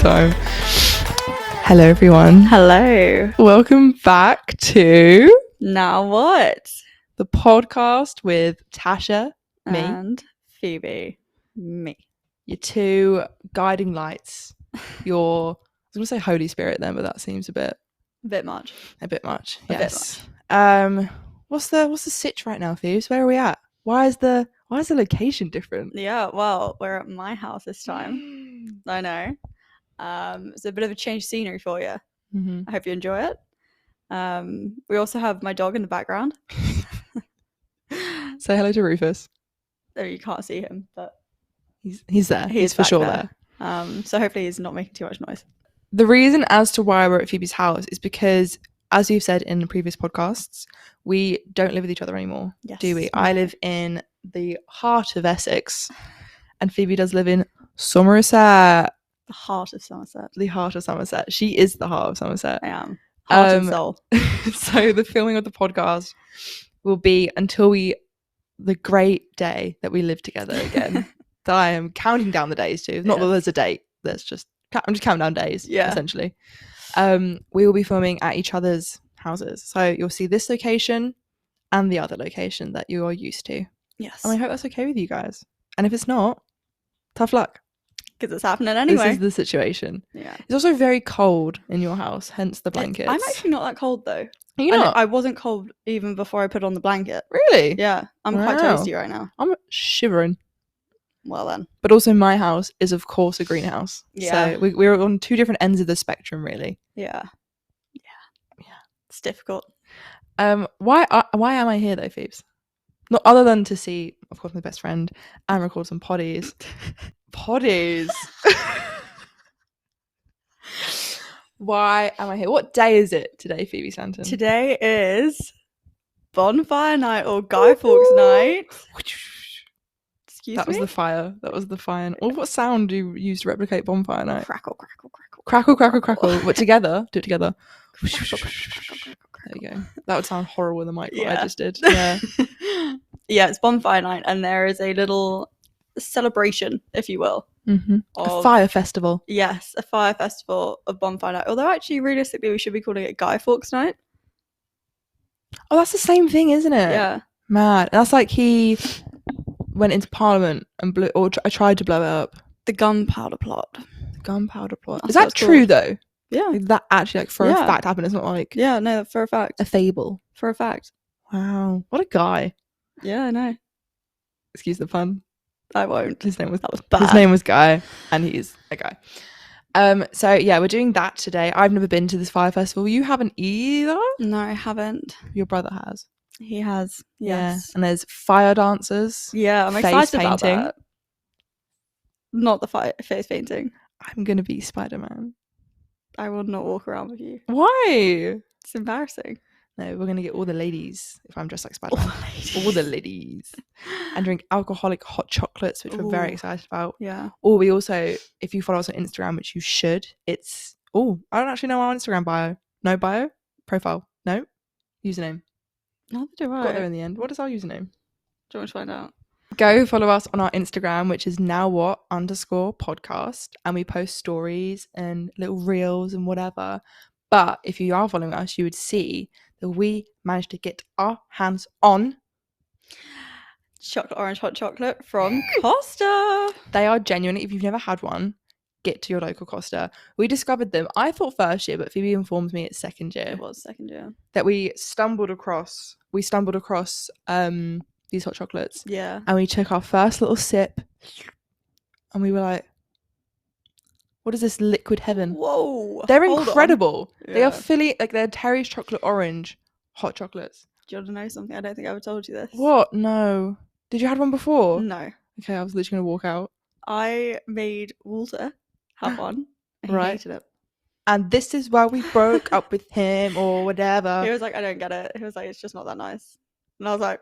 time. Hello, everyone. Hello. Welcome back to Now what? the podcast with Tasha, me, And Phoebe, me. your two guiding lights. Your, I was going to say Holy Spirit then, but that seems a bit much. A bit much. A Yes. bit much. What's the sitch right now, Phoebes? Where are we at? Why is the location different? Yeah, well, we're at my house this time. I know. It's a bit of a change of scenery for you. Mm-hmm. I hope you enjoy it. We also have my dog in the background. Say hello to Rufus. Oh, you can't see him, but he's there. He's for sure there. So hopefully he's not making too much noise. The reason as to why we're at Phoebe's house is because, as you've said in the previous podcasts, we don't live with each other anymore, do we? No. I live in the heart of Essex, and Phoebe does live in Somerset. The heart of Somerset. The heart of Somerset. She is the heart of Somerset. I am. Heart and soul. So the filming of the podcast will be until the great day that we live together again. That I am counting down the days to. Not that there's a date. I'm just counting down days, essentially. We will be filming at each other's houses. So you'll see this location and the other location that you are used to. Yes. And I hope that's okay with you guys. And if it's not, tough luck. Because it's happening anyway. This is the situation. Yeah. It's also very cold in your house, hence the blankets. I'm actually not that cold though. Are you not? I wasn't cold even before I put on the blanket. Really? Yeah. I'm quite toasty right now. I'm shivering. Well then. But also my house is of course a greenhouse. Yeah. So we're on two different ends of the spectrum really. Yeah. It's difficult. Why am I here though, Phoebes? Not other than to see, of course, my best friend and record some poddies. Poddies. Why am I here? What day is it today, Phoebe Stanton? Today is bonfire night or Guy Fawkes night. Excuse me? That was the fire. Or what sound do you use to replicate bonfire night? Crackle, crackle, crackle. Crackle, crackle, crackle. But together? Do it together. Crackle, crackle, crackle, crackle. There you go. That would sound horrible with the mic, what I Yeah. just did. Yeah. Yeah, it's bonfire night and there is a little celebration, if you will. Mm-hmm. A of- fire festival. Yes, a fire festival of bonfire night. Although actually, realistically, we should be calling it Guy Fawkes night. Oh, that's the same thing, isn't it? Yeah. Mad. That's like he went into Parliament and tried to blow it up. The gunpowder plot. The gunpowder plot. That's Is that what it's true called. though? Yeah. Like that actually, like for a Yeah. fact, happened. It's not like Yeah, no, for a fact. a fable. For a fact. Wow, what a guy. Yeah, I know. Excuse the pun. I won't. That was bad. His name was Guy, and he's a guy. So yeah, we're doing that today. I've never been to this fire festival. You haven't either. No, I haven't. Your brother has. He has. Yeah. Yes. And there's fire dancers. Yeah, I'm face excited about painting. that. Not the face painting. I'm gonna be Spider-Man. I will not walk around with you. Why? It's embarrassing. No, we're gonna get all the ladies if I'm dressed like Spider-Man. All the ladies. And drink alcoholic hot chocolates, which we're very Ooh. excited about. Yeah. Or we also, if you follow us on Instagram, which you should, I don't actually know our Instagram bio. No bio? Profile? No? Username. Neither do I. Got there in the end. What is our username? Do you want to find out? Go follow us on our Instagram, which is nowwhat_podcast. And we post stories and little reels and whatever. But if you are following us, you would see that we managed to get our hands on Chocolate orange hot chocolate from Costa. They are genuinely, if you've never had one, get to your local Costa. We discovered them, I thought first year, but Phoebe informed me it's second year. It was second year. That we stumbled across these hot chocolates. Yeah. And we took our first little sip and we were like, what is this liquid heaven? Whoa. They're hold incredible. on. They are Yeah. fully, like they're Terry's chocolate orange hot chocolates. Do you want to know something? I don't think I ever told you this. What? No. Did you have one before? No. Okay, I was literally going to walk out. I made Walter have one. And he Right. hated it. And this is why we broke up with him or whatever. He was like, I don't get it. He was like, it's just not that nice. And I was like,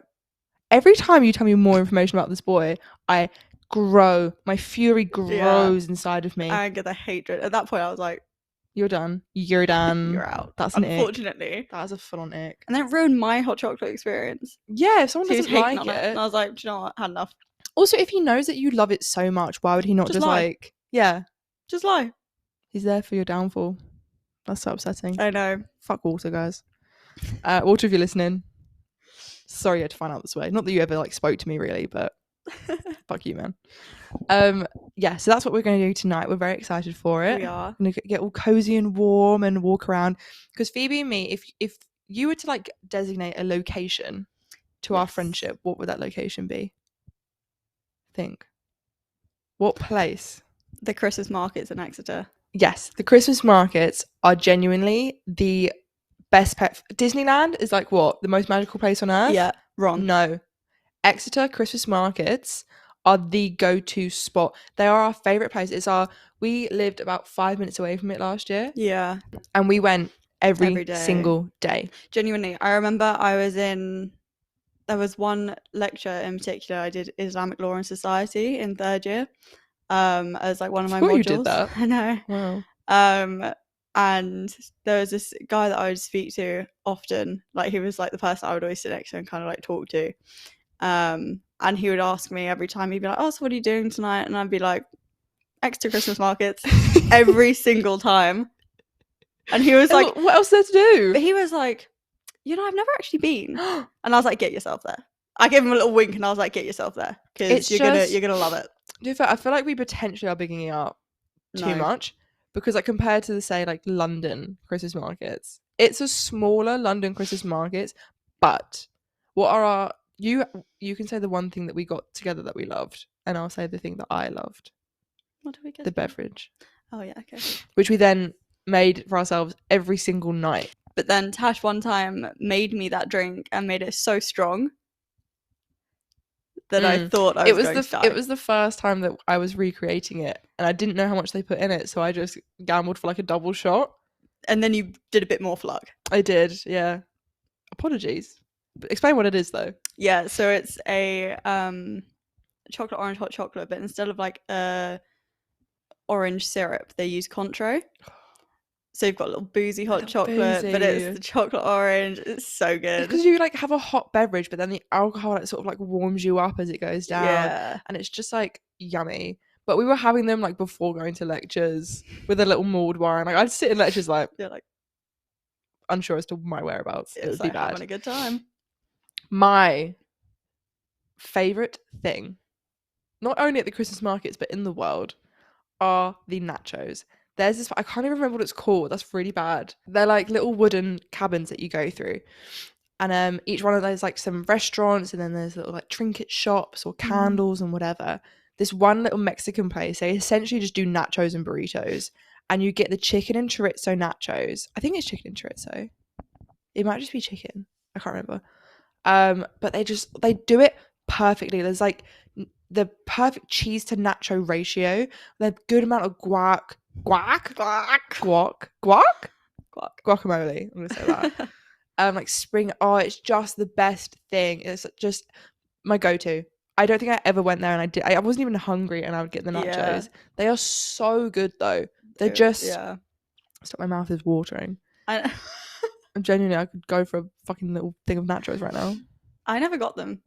Every time you tell me more information about this boy, I grow. My fury grows inside of me. I get the hatred. At that point, I was like, You're done. You're done. you're out. That's an ick. Unfortunately. That is a full-on ick. And then it ruined my hot chocolate experience. Yeah, if someone He was doesn't hating like on it. it. And I was like, do you know what? I had enough. Also, if he knows that you love it so much, why would he not Just just lie. like, yeah, Just lie. He's there for your downfall. That's so upsetting. I know. Fuck Walter, guys. Walter, if you're listening, sorry you had to find out this way. Not that you ever like spoke to me really, but fuck you, man. Yeah, so that's what we're going to do tonight. We're very excited for it. We are. We're going to get all cozy and warm and walk around. Because Phoebe and me, if you were to like designate a location to our friendship, what would that location be? Think. What place? The Christmas markets in Exeter. Yes, the Christmas markets are genuinely the best pet. Disneyland is like what? The most magical place on earth? Yeah, wrong. No. Exeter Christmas markets are the go-to spot. They are our favourite place. We lived about 5 minutes away from it last year. Yeah. And we went every day. Single day. Genuinely. I remember there was one lecture in particular. I did Islamic Law and Society in 3rd year. As like one of my modules. You did that. I know. Wow. And there was this guy that I would speak to often. Like he was like the person I would always sit next to and kind of like talk to. And he would ask me every time, he'd be like, oh, so what are you doing tonight? And I'd be like, Exeter Christmas markets every single time. And he was like, what else is there to do? But he was like, I've never actually been. And I was like, get yourself there. I gave him a little wink and I was like, get yourself there. Because you're gonna love it. I feel like we potentially are bigging it up too much. Because like compared to the say like London Christmas markets, it's a smaller London Christmas markets. But what are our you can say the one thing that we got together that we loved, and I'll say the thing that I loved. What did we get? The beverage. Oh yeah, okay. Which we then made for ourselves every single night. But then Tash one time made me that drink and made it so strong that I thought I was going to die. It was the first time that I was recreating it, and I didn't know how much they put in it, so I just gambled for like a double shot. And then you did a bit more for luck. I did, yeah. Apologies. But explain what it is, though. Yeah, so it's a chocolate orange hot chocolate, but instead of like orange syrup, they use Cointreau. So you've got a little boozy hot chocolate, but it's the chocolate orange. It's so good. Because you like have a hot beverage, but then the alcohol sort of like warms you up as it goes down. Yeah. And it's just like yummy. But we were having them like before going to lectures with a little mulled wine. Like I'd sit in lectures like unsure as to my whereabouts. It would be bad. Having a good time. My favourite thing, not only at the Christmas markets but in the world, are the nachos. There's this, I can't even remember what it's called. That's really bad. They're like little wooden cabins that you go through. And each one of those like some restaurants, and then there's little like trinket shops or candles and whatever. This one little Mexican place, they essentially just do nachos and burritos. And you get the chicken and chorizo nachos. I think it's chicken and chorizo. It might just be chicken. I can't remember. But they do it perfectly. There's like the perfect cheese to nacho ratio. The good amount of guacamole. I'm gonna say that. Like spring. Oh, it's just the best thing. It's just my go-to. I don't think I ever went there, and I wasn't even hungry, and I would get the nachos. Yeah. They are so good though. They're just. Yeah. Stop! My mouth is watering. I'm genuinely. I could go for a fucking little thing of nachos right now. I never got them.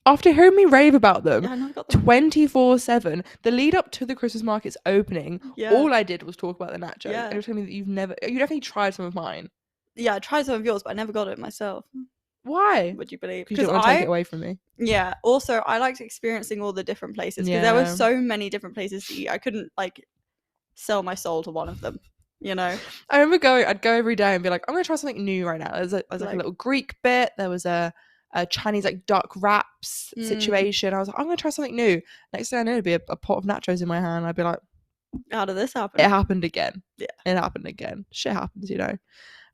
After hearing me rave about them, yeah, I never got them 24/7, the lead up to the Christmas market's opening, all I did was talk about the nachos. Yeah. And you're telling me that you definitely tried some of mine. Yeah, I tried some of yours, but I never got it myself. Why? Would you believe? Because you don't want to take it away from me. Yeah. Also, I liked experiencing all the different places because there were so many different places to eat. I couldn't like sell my soul to one of them. You know. I remember I'd go every day and be like, I'm gonna try something new right now. There's like a little Greek bit. There was a Chinese like duck wraps situation. I was like, I'm gonna try something new. Next thing I know, it'd be a pot of nachos in my hand. I'd be like, how did this happen? It happened again. Yeah, it happened again. Shit happens, you know.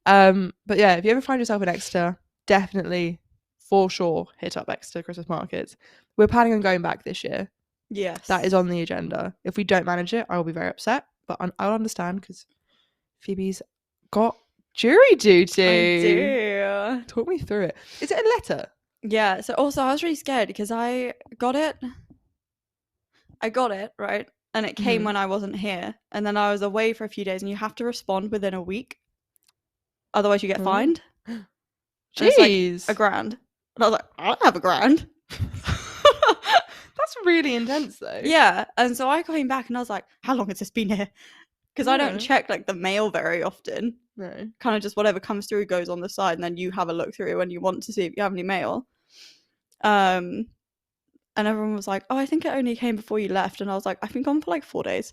But yeah, if you ever find yourself in Exeter, definitely for sure hit up Exeter Christmas markets. We're planning on going back this year. Yes, that is on the agenda. If we don't manage it, I will be very upset, but I'll understand because Phoebe's got jury duty. I do. Talk me through it. Is it a letter? Yeah. So also I was really scared because I got it right, and it came when I wasn't here, and then I was away for a few days, and you have to respond within a week, otherwise you get fined. Jeez, like $1,000, and I was like, I don't have $1,000. That's That's really intense though. Yeah, and so I came back and I was like, how long has this been here? Because I don't Yeah. check like the mail very often. No. Kind of just whatever comes through goes on the side, and then you have a look through when you want to see if you have any mail. And everyone was like, oh, I think it only came before you left. And I was like, I've been gone for like 4 days.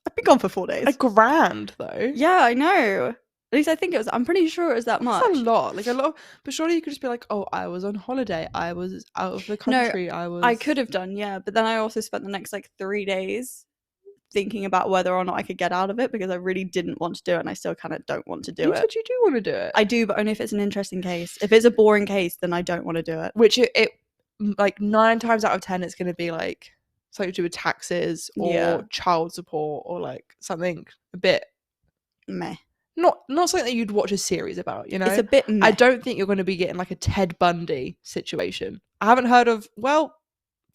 I've been gone for 4 days. $1,000 though. Yeah, I know. At least I think it was, I'm pretty sure it was that much. That's a lot. Like a lot. But surely you could just be like, oh, I was on holiday. I was out of the country. I could have done, yeah. But then I also spent the next like 3 days thinking about whether or not I could get out of it, because I really didn't want to do it, and I still kind of don't want to do You it. said you do want to do it. I do, but only if it's an interesting case. If it's a boring case, then I don't want to do it. Which it like 9 times out of 10 it's going to be like something to do with taxes or child support or like something a bit meh. Not something that you'd watch a series about, you know? It's a bit meh. I don't think you're going to be getting like a Ted Bundy situation. I haven't heard of, well,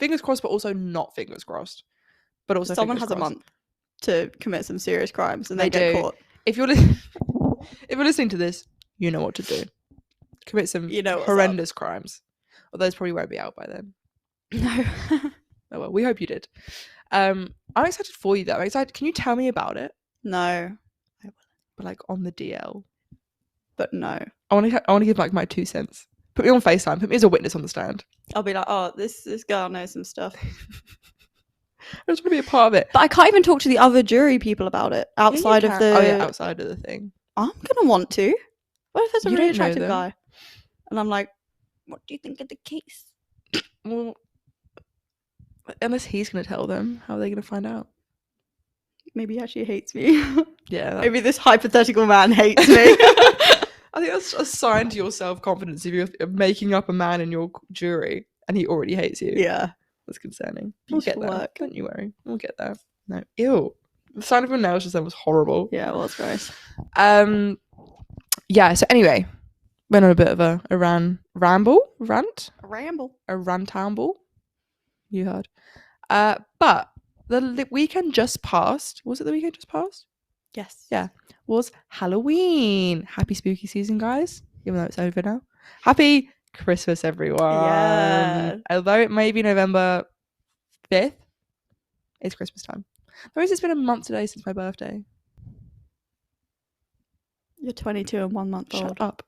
fingers crossed, but also not fingers crossed. But also someone has crossed. a month to commit some serious crimes and they do. get caught. If you're listening to this, you know what to do. Commit some horrendous crimes. Although those probably won't be out by then. No. Oh well, we hope you did. I'm excited for you though. I'm excited. Can you tell me about it? No. But like on the DL. But no. I want to give like my 2 cents. Put me on FaceTime. Put me as a witness on the stand. I'll be like, oh, this girl knows some stuff. I just want to be a part of it. But I can't even talk to the other jury people about it outside of the. Outside of the thing. I'm gonna want to. What if there's a You really don't know attractive them. guy, and I'm like, what do you think of the case? Well, unless he's gonna tell them, how are they gonna find out? Maybe he actually hates me. Yeah. Maybe this hypothetical man hates me. I think that's a sign to your self-confidence if you're making up a man in your jury and he already hates you. Yeah. That's concerning. We'll get there. Work. Don't you worry. We'll get there. No. Ew. The sound of your nails just then was horrible. Yeah, it was gross. Yeah, so anyway, went on a bit of a ramble. A rantamble. You heard. But the weekend just passed. Was it the weekend just passed? Yes. Yeah. Was Halloween. Happy spooky season, guys. Even though it's over now. Happy Christmas, everyone. Yeah. Although it may be November 5th, it's Christmas time. Though it's been a month today since my birthday. You're 22 and 1 month old. Shut up.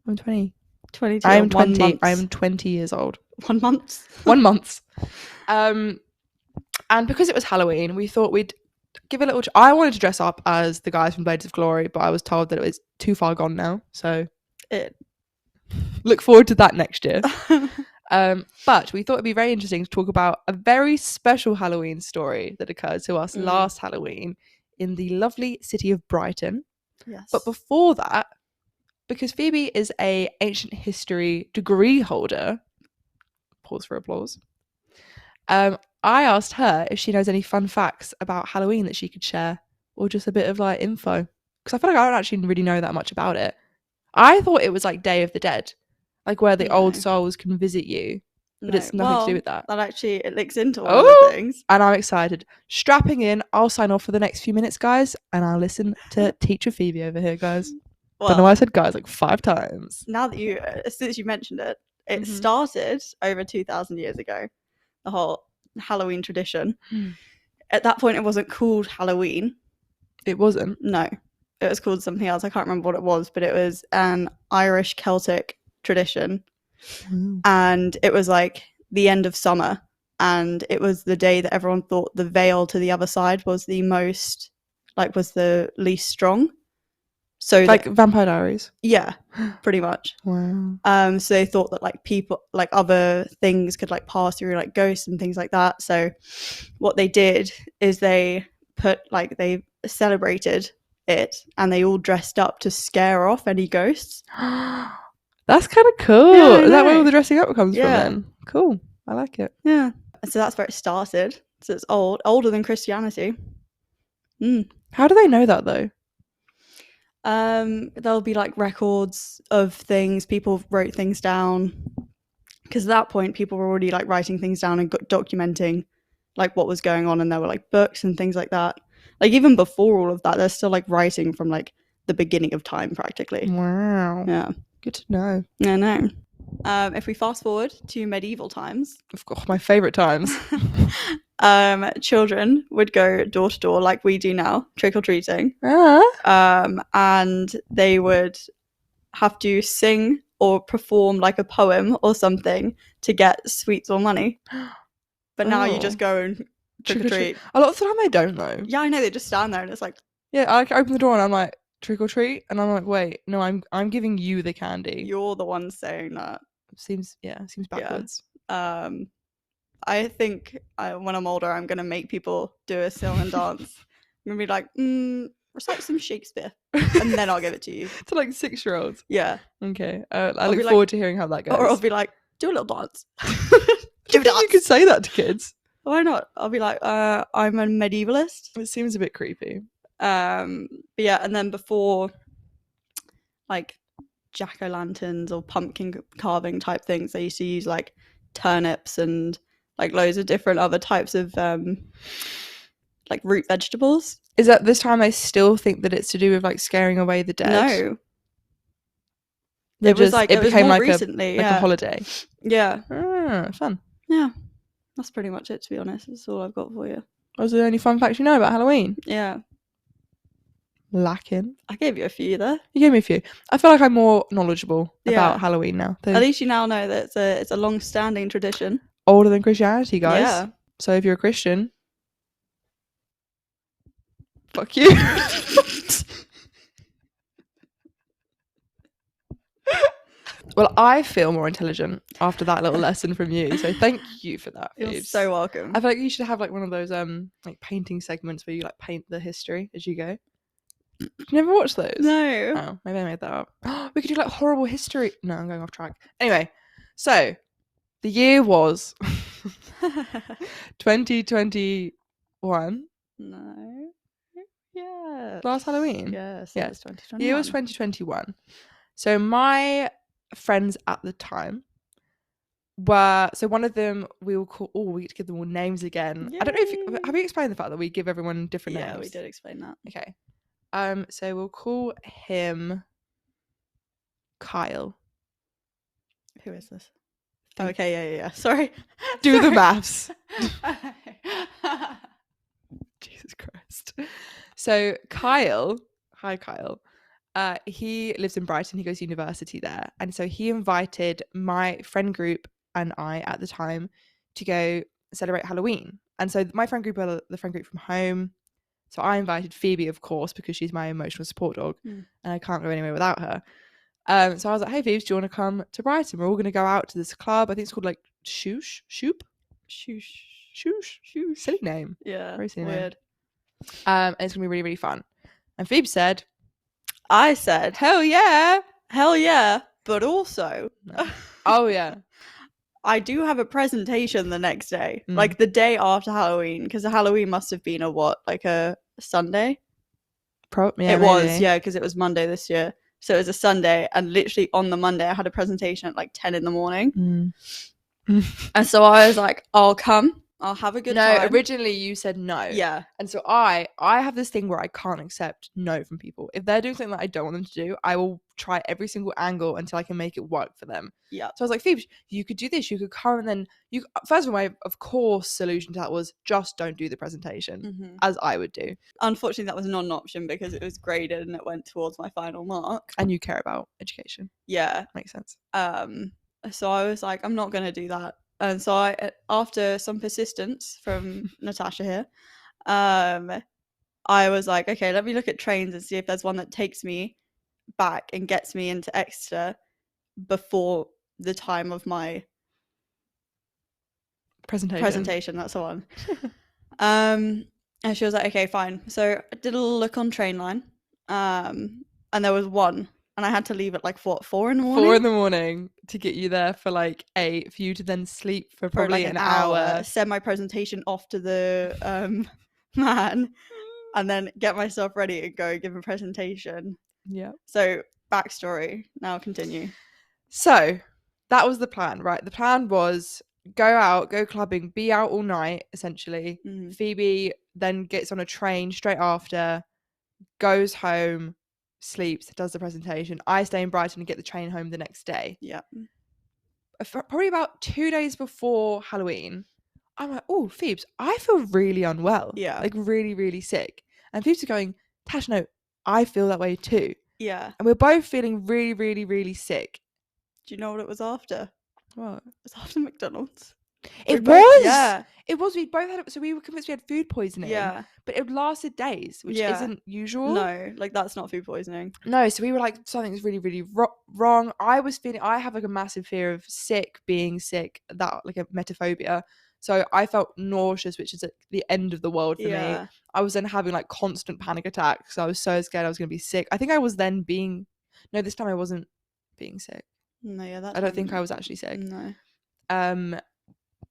I'm 20. 22 I am and 1 20. month. I am 20 years old. 1 month. 1 month. And because it was Halloween, we thought we'd give a little. I wanted to dress up as the guys from Blades of Glory, but I was told that it was too far gone now. So look forward to that next year. But we thought it'd be very interesting to talk about a very special Halloween story that occurred to us last Halloween in the lovely city of Brighton. Yes. But before that, because Phoebe is a ancient history degree holder, pause for applause, I asked her if she knows any fun facts about Halloween that she could share, or just a bit of like info, because I feel like I don't actually really know that much about it. I thought it was like Day of the Dead, like where the old souls can visit you, but it's nothing to do with that. That actually, it links into all the things. And I'm excited. Strapping in, I'll sign off for the next few minutes, guys, and I'll listen to Teacher Phoebe over here, guys. Well, don't know why I said guys like 5 times. Now that as soon as you mentioned it, it started over 2,000 years ago. The whole Halloween tradition. At that point, it wasn't called Halloween. It wasn't? No. It was called something else. I can't remember what it was, but it was an Irish Celtic tradition. And it was like the end of summer. And it was the day that everyone thought the veil to the other side was the least strong. So like Vampire Diaries. Yeah, pretty much. Wow. So they thought that like people, like other things could like pass through, like ghosts and things like that. So what they did is they celebrated it, and they all dressed up to scare off any ghosts. That's kind of cool. Yeah, is that where all the dressing up comes from then? Cool. I like it. Yeah. So that's where it started. So it's older than Christianity. How do they know that though? There'll be like records of things. People wrote things down, because at that point people were already like writing things down and documenting like what was going on, and there were like books and things like that. Like even before all of that, they're still like writing from like the beginning of time practically. Wow. Yeah. Good to know. Yeah, no. If we fast forward to medieval times, Of course, my favourite times. children would go door to door like we do now, trick or treating, and they would have to sing or perform like a poem or something to get sweets or money. But now you just go and trick or treat. A lot of the time they don't though. Yeah, I know, they just stand there and it's like, yeah, I open the door and I'm like, trick or treat, and I'm like, wait, no, I'm giving you the candy. You're the one saying that. Seems backwards. Yeah. I think when I'm older, I'm gonna make people do a song and dance. I'm gonna be like, recite some Shakespeare, and then I'll give it to you. To like 6-year-olds. Yeah. Okay. I look forward to hearing how that goes. Or I'll be like, do a little dance. You could say that to kids. Why not? I'll be like, I'm a medievalist. It seems a bit creepy. But yeah, and then before like jack-o'-lanterns or pumpkin carving type things, they used to use like turnips and like loads of different other types of like root vegetables. Is that this time they still think that it's to do with like scaring away the dead? No. It became like recently, a holiday. Yeah. Fun. Yeah. That's pretty much it, to be honest. That's all I've got for you. Was there any fun facts you know about Halloween? Yeah. Lacking. I gave you a few there. You gave me a few. I feel like I'm more knowledgeable about Halloween now. At least you now know that it's a long-standing tradition. Older than Christianity, guys. Yeah. So if you're a Christian, fuck you. Well, I feel more intelligent after that little lesson from you. So thank you for that. You're so welcome. I feel like you should have like one of those like painting segments where you like paint the history as you go. You never watched those? No. Oh, maybe I made that up. We could do like horrible history. No, I'm going off track. Anyway, so the year was 2021. No. Yeah. Last Halloween. Yes. Yes. 2021. The year was 2021. So my friends at the time were, so one of them we will call, we get to give them all names again. Yay. I don't know if have you explained the fact that we give everyone different names? Yeah, we did explain that. Okay. So we'll call him Kyle. Who is this? Okay, yeah. Sorry. Do the maths. Jesus Christ. So Kyle, hi Kyle. He lives in Brighton. He goes to university there, and so he invited my friend group and I at the time to go celebrate Halloween. And so my friend group are the friend group from home. So I invited Phoebe, of course, because she's my emotional support dog, and I can't go anywhere without her. So I was like, "Hey, Phoebe, do you want to come to Brighton? We're all going to go out to this club. I think it's called like Shoosh. Silly name. Yeah, very silly weird. Name. And it's gonna be really, really fun." And Phoebe said, "I said, hell yeah, but also, no. Oh yeah." I do have a presentation the next day, like the day after Halloween, because the Halloween must have been a Sunday? Yeah, it was, yeah, because it was Monday this year. So it was a Sunday, and literally on the Monday, I had a presentation at like 10 in the morning. And so I was like, I'll come. I'll have a good time. No, originally you said no. Yeah. And so I have this thing where I can't accept no from people. If they're doing something that I don't want them to do, I will try every single angle until I can make it work for them. Yeah. So I was like, Phoebe, you could do this. You could come, and then you. First of all, my of course solution to that was just don't do the presentation, as I would do. Unfortunately, that was not an option because it was graded and it went towards my final mark. And you care about education. Yeah. Makes sense. So I was like, I'm not going to do that. And so I, after some persistence from Natasha here, I was like, okay, let me look at trains and see if there's one that takes me back and gets me into Exeter before the time of my presentation. That's the one. And she was like, okay, fine. So I did a little look on Trainline, and there was one. And I had to leave at like 4 in the morning? 4 in the morning to get you there for like 8, for you to then sleep for probably like an hour. Send my presentation off to the man, and then get myself ready and go give a presentation. Yeah. So backstory. Now continue. So that was the plan, right? The plan was go out, go clubbing, be out all night, essentially. Phoebe then gets on a train straight after, goes home, sleeps, does the presentation. I stay in Brighton and get the train home the next day. Yeah. probably about 2 days before Halloween, I'm like, oh, Phoebes, I feel really unwell. Yeah. Like really, really sick. And Phoebes are going, Tash, no, I feel that way too. Yeah. And we're both feeling really, really, really sick. Do you know what it was after? What? It was after McDonald's. It was. Yeah. It was. We both had it. So we were convinced we had food poisoning. Yeah. But it lasted days, which isn't usual. No, like that's not food poisoning. No. So we were like, something's really, really wrong. I have like a massive fear of being sick, that like a metaphobia. So I felt nauseous, which is at the end of the world for me. I was then having like constant panic attacks. I was so scared I was going to be sick. I think I was then this time I wasn't being sick. No, yeah, I don't think I was actually sick. No.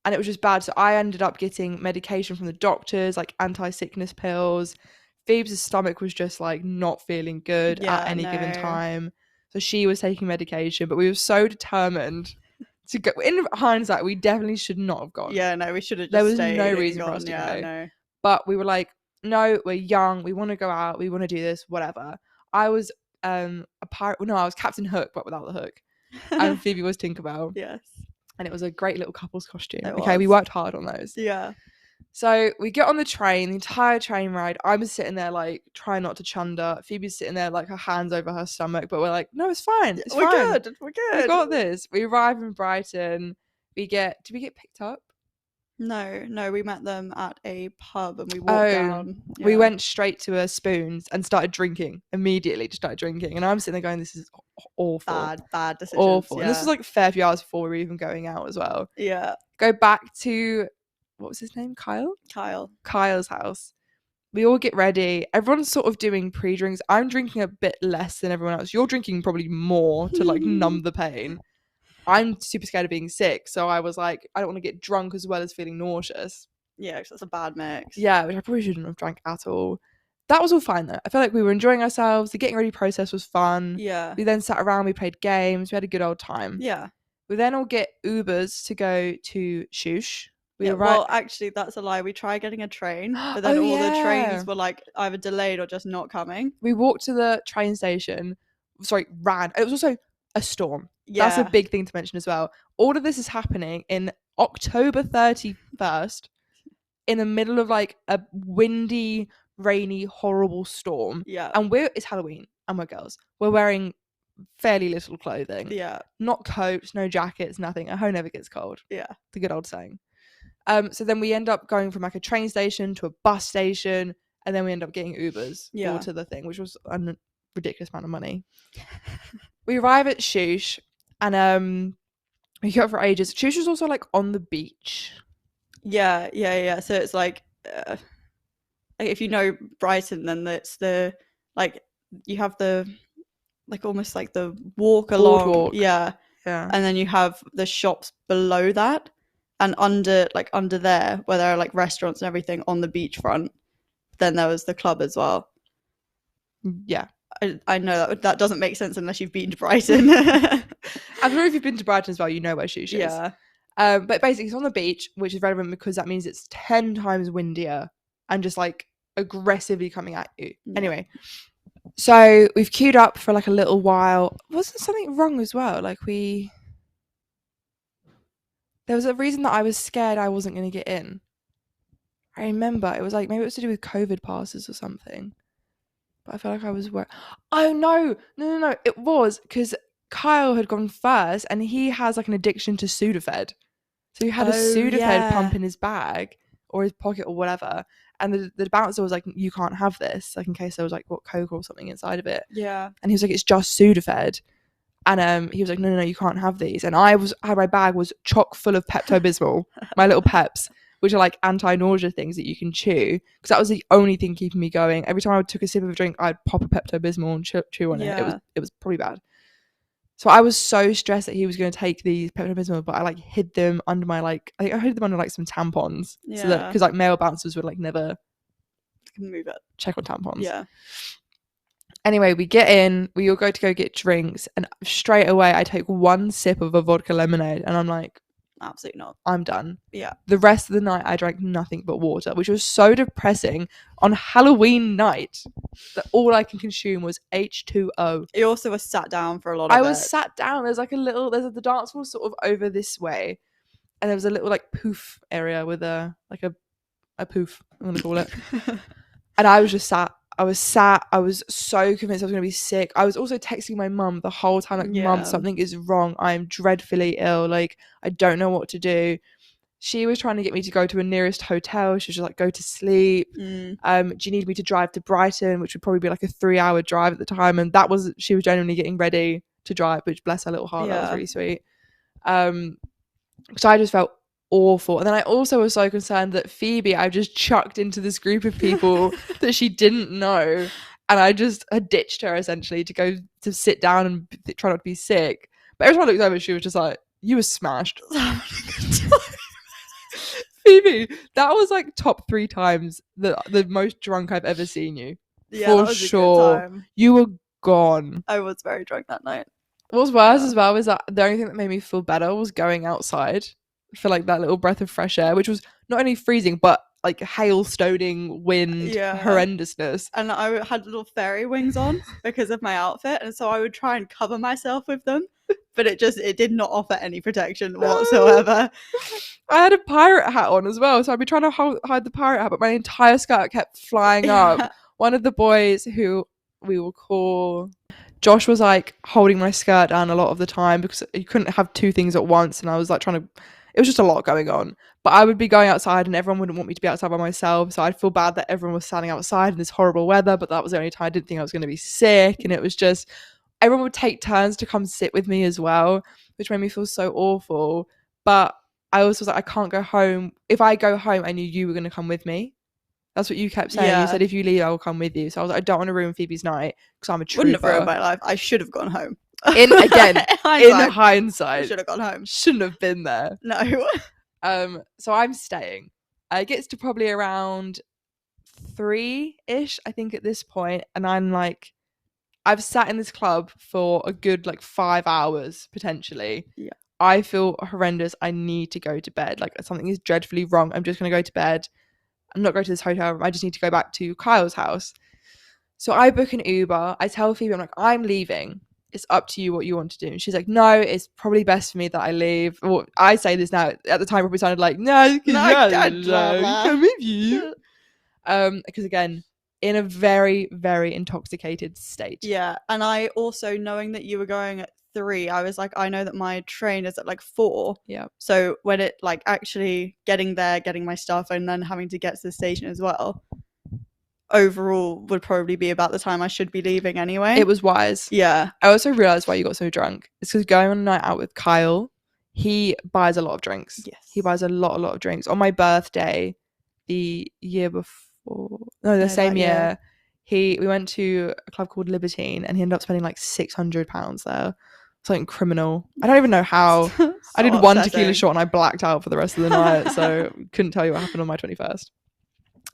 And it was just bad. So I ended up getting medication from the doctors, like anti-sickness pills. Phoebe's stomach was just like not feeling good at any given time. So she was taking medication, but we were so determined to go. In hindsight, we definitely should not have gone. Yeah, no, we should have just There was stayed no reason for us to go. No. But we were like, no, we're young. We want to go out. We want to do this, whatever. I was I was Captain Hook, but without the hook. And Phoebe was Tinkerbell. Yes. And it was a great little couple's costume. Okay, we worked hard on those. Yeah. So we get on the train, the entire train ride. I was sitting there like trying not to chunder. Phoebe's sitting there like her hands over her stomach, but we're like, no, it's fine. It's fine. Good. We're good. We got this. We arrive in Brighton. Did we get picked up? No, we met them at a pub and we walked down. Yeah. We went straight to a Spoons and started drinking. Immediately just started drinking. And I'm sitting there going, this is awful. Bad decisions. Awful. Yeah. And this was like a fair few hours before we were even going out as well. Yeah. Go back to, what was his name? Kyle's house. We all get ready. Everyone's sort of doing pre-drinks. I'm drinking a bit less than everyone else. You're drinking probably more to like numb the pain. I'm super scared of being sick, so I was like, I don't want to get drunk as well as feeling nauseous. Yeah, because that's a bad mix. Yeah, which I probably shouldn't have drank at all. That was all fine though. I felt like we were enjoying ourselves. The getting ready process was fun. Yeah. We then sat around, we played games, we had a good old time. Yeah. We then all get Ubers to go to Shush. Well, actually, that's a lie. We tried getting a train, but then the trains were like either delayed or just not coming. We walked to the train station. Ran. It was also a storm. Yeah. That's a big thing to mention as well. All of this is happening in October 31st in the middle of like a windy, rainy, horrible storm. Yeah. And it's Halloween and we're girls. We're wearing fairly little clothing. Yeah. Not coats, no jackets, nothing. A hoe never gets cold. Yeah. The good old saying. So then we end up going from like a train station to a bus station, and then we end up getting Ubers all to the thing, which was a ridiculous amount of money. We arrive at Shush, and we go for ages. Shush is also like on the beach. Yeah. So it's like, if you know Brighton, then it's the like you have the like almost like the walk along. Boardwalk. Yeah. And then you have the shops below that. And under there, where there are like restaurants and everything on the beachfront, then there was the club as well. Yeah. I know that doesn't make sense unless you've been to Brighton. I'm sure if you've been to Brighton as well, you know where Shush is. Yeah. But basically it's on the beach, which is relevant because that means it's 10 times windier and just like aggressively coming at you. Yeah. Anyway, so we've queued up for like a little while. Wasn't something wrong as well? Like there was a reason that I was scared I wasn't going to get in. I remember it was like, maybe it was to do with COVID passes or something. But I felt like I was oh no. It was because Kyle had gone first and he has like an addiction to Sudafed. So he had a Sudafed pump in his bag or his pocket or whatever. And the bouncer was like, you can't have this. Like in case there was like Coke or something inside of it. Yeah. And he was like, it's just Sudafed. And he was like, no, you can't have these. And my bag was chock full of Pepto-Bismol, my little Peps, which are like anti-nausea things that you can chew. Because that was the only thing keeping me going. Every time I took a sip of a drink, I'd pop a Pepto-Bismol and chew on it. It was pretty bad. So I was so stressed that he was going to take these Pepto-Bismol, but I like hid them under my I think I hid them under like some tampons. Yeah. So that because like male bouncers would like never move it. Check on tampons. Yeah. Anyway, we get in, we all go get drinks, and straight away I take one sip of a vodka lemonade and I'm like, Absolutely not. I'm done. Yeah. The rest of the night, I drank nothing but water, which was so depressing on Halloween night that all I can consume was H2O. You also were sat down for a lot of I it. was sat down. There's like the dance floor sort of over this way, and there was a little like poof area with a poof, I'm gonna call it. And I was just sat. I was so convinced I was going to be sick. I was also texting my mum the whole time, like, Mum, something is wrong. I am dreadfully ill. Like, I don't know what to do. She was trying to get me to go to a nearest hotel. She was just like, go to sleep. Do you need me to drive to Brighton, which would probably be like a 3-hour drive at the time? And she was genuinely getting ready to drive, which, bless her little heart, that was really sweet. So I just felt awful. And then I also was so concerned that Phoebe, I just chucked into this group of people that she didn't know, and I just had ditched her essentially to go to sit down and try not to be sick. But every time I looked over, she was just like, you were smashed. Phoebe, that was like top 3 times the most drunk I've ever seen you. Yeah, for that was sure. a good time. You were gone. I was very drunk that night. What was worse as well was that the only thing that made me feel better was going outside for like that little breath of fresh air, which was not only freezing but like hailstoning, wind, horrendousness. And I had little fairy wings on because of my outfit, and so I would try and cover myself with them, but it did not offer any protection whatsoever. I had a pirate hat on as well, so I'd be trying to hide the pirate hat, but my entire skirt kept flying up. One of the boys, who we will call Josh, was like holding my skirt down a lot of the time because you couldn't have 2 things at once, and I was like it was just a lot going on. But I would be going outside and everyone wouldn't want me to be outside by myself, so I'd feel bad that everyone was standing outside in this horrible weather, but that was the only time I didn't think I was going to be sick. And it was just, everyone would take turns to come sit with me as well, which made me feel so awful. But I also was like, I can't go home. If I go home, I knew you were going to come with me. That's what you kept saying. You said, if you leave, I will come with you. So I was like, I don't want to ruin Phoebe's night because I'm a trooper. Wouldn't have ruined my life. I should have gone home. In hindsight, should have gone home. Shouldn't have been there. No. So I'm staying. It gets to probably around 3-ish, I think, at this point, and I'm like, I've sat in this club for a good like 5 hours potentially. Yeah. I feel horrendous. I need to go to bed. Like, something is dreadfully wrong. I'm just gonna go to bed. I'm not going to this hotel room. I just need to go back to Kyle's house. So I book an Uber. I tell Phoebe, I'm like, I'm leaving. It's up to you what you want to do. And she's like, no, it's probably best for me that I leave. Well, I say this now. At the time, it probably sounded like, no, come with you. Because again, in a very, very intoxicated state. Yeah, and I also, knowing that you were going at 3, I was like, I know that my train is at like 4. Yeah. So when it like actually getting there, getting my stuff, and then having to get to the station as well, overall would probably be about the time I should be leaving anyway. It was wise. Yeah. I also realised why you got so drunk. It's because going on a night out with Kyle, he buys a lot of drinks. Yes. He buys a lot of drinks. On my birthday, the year before, the same year, we went to a club called Libertine, and he ended up spending like £600 there. Something criminal. I don't even know how. So I did one tequila shot and I blacked out for the rest of the night, so couldn't tell you what happened on my 21st.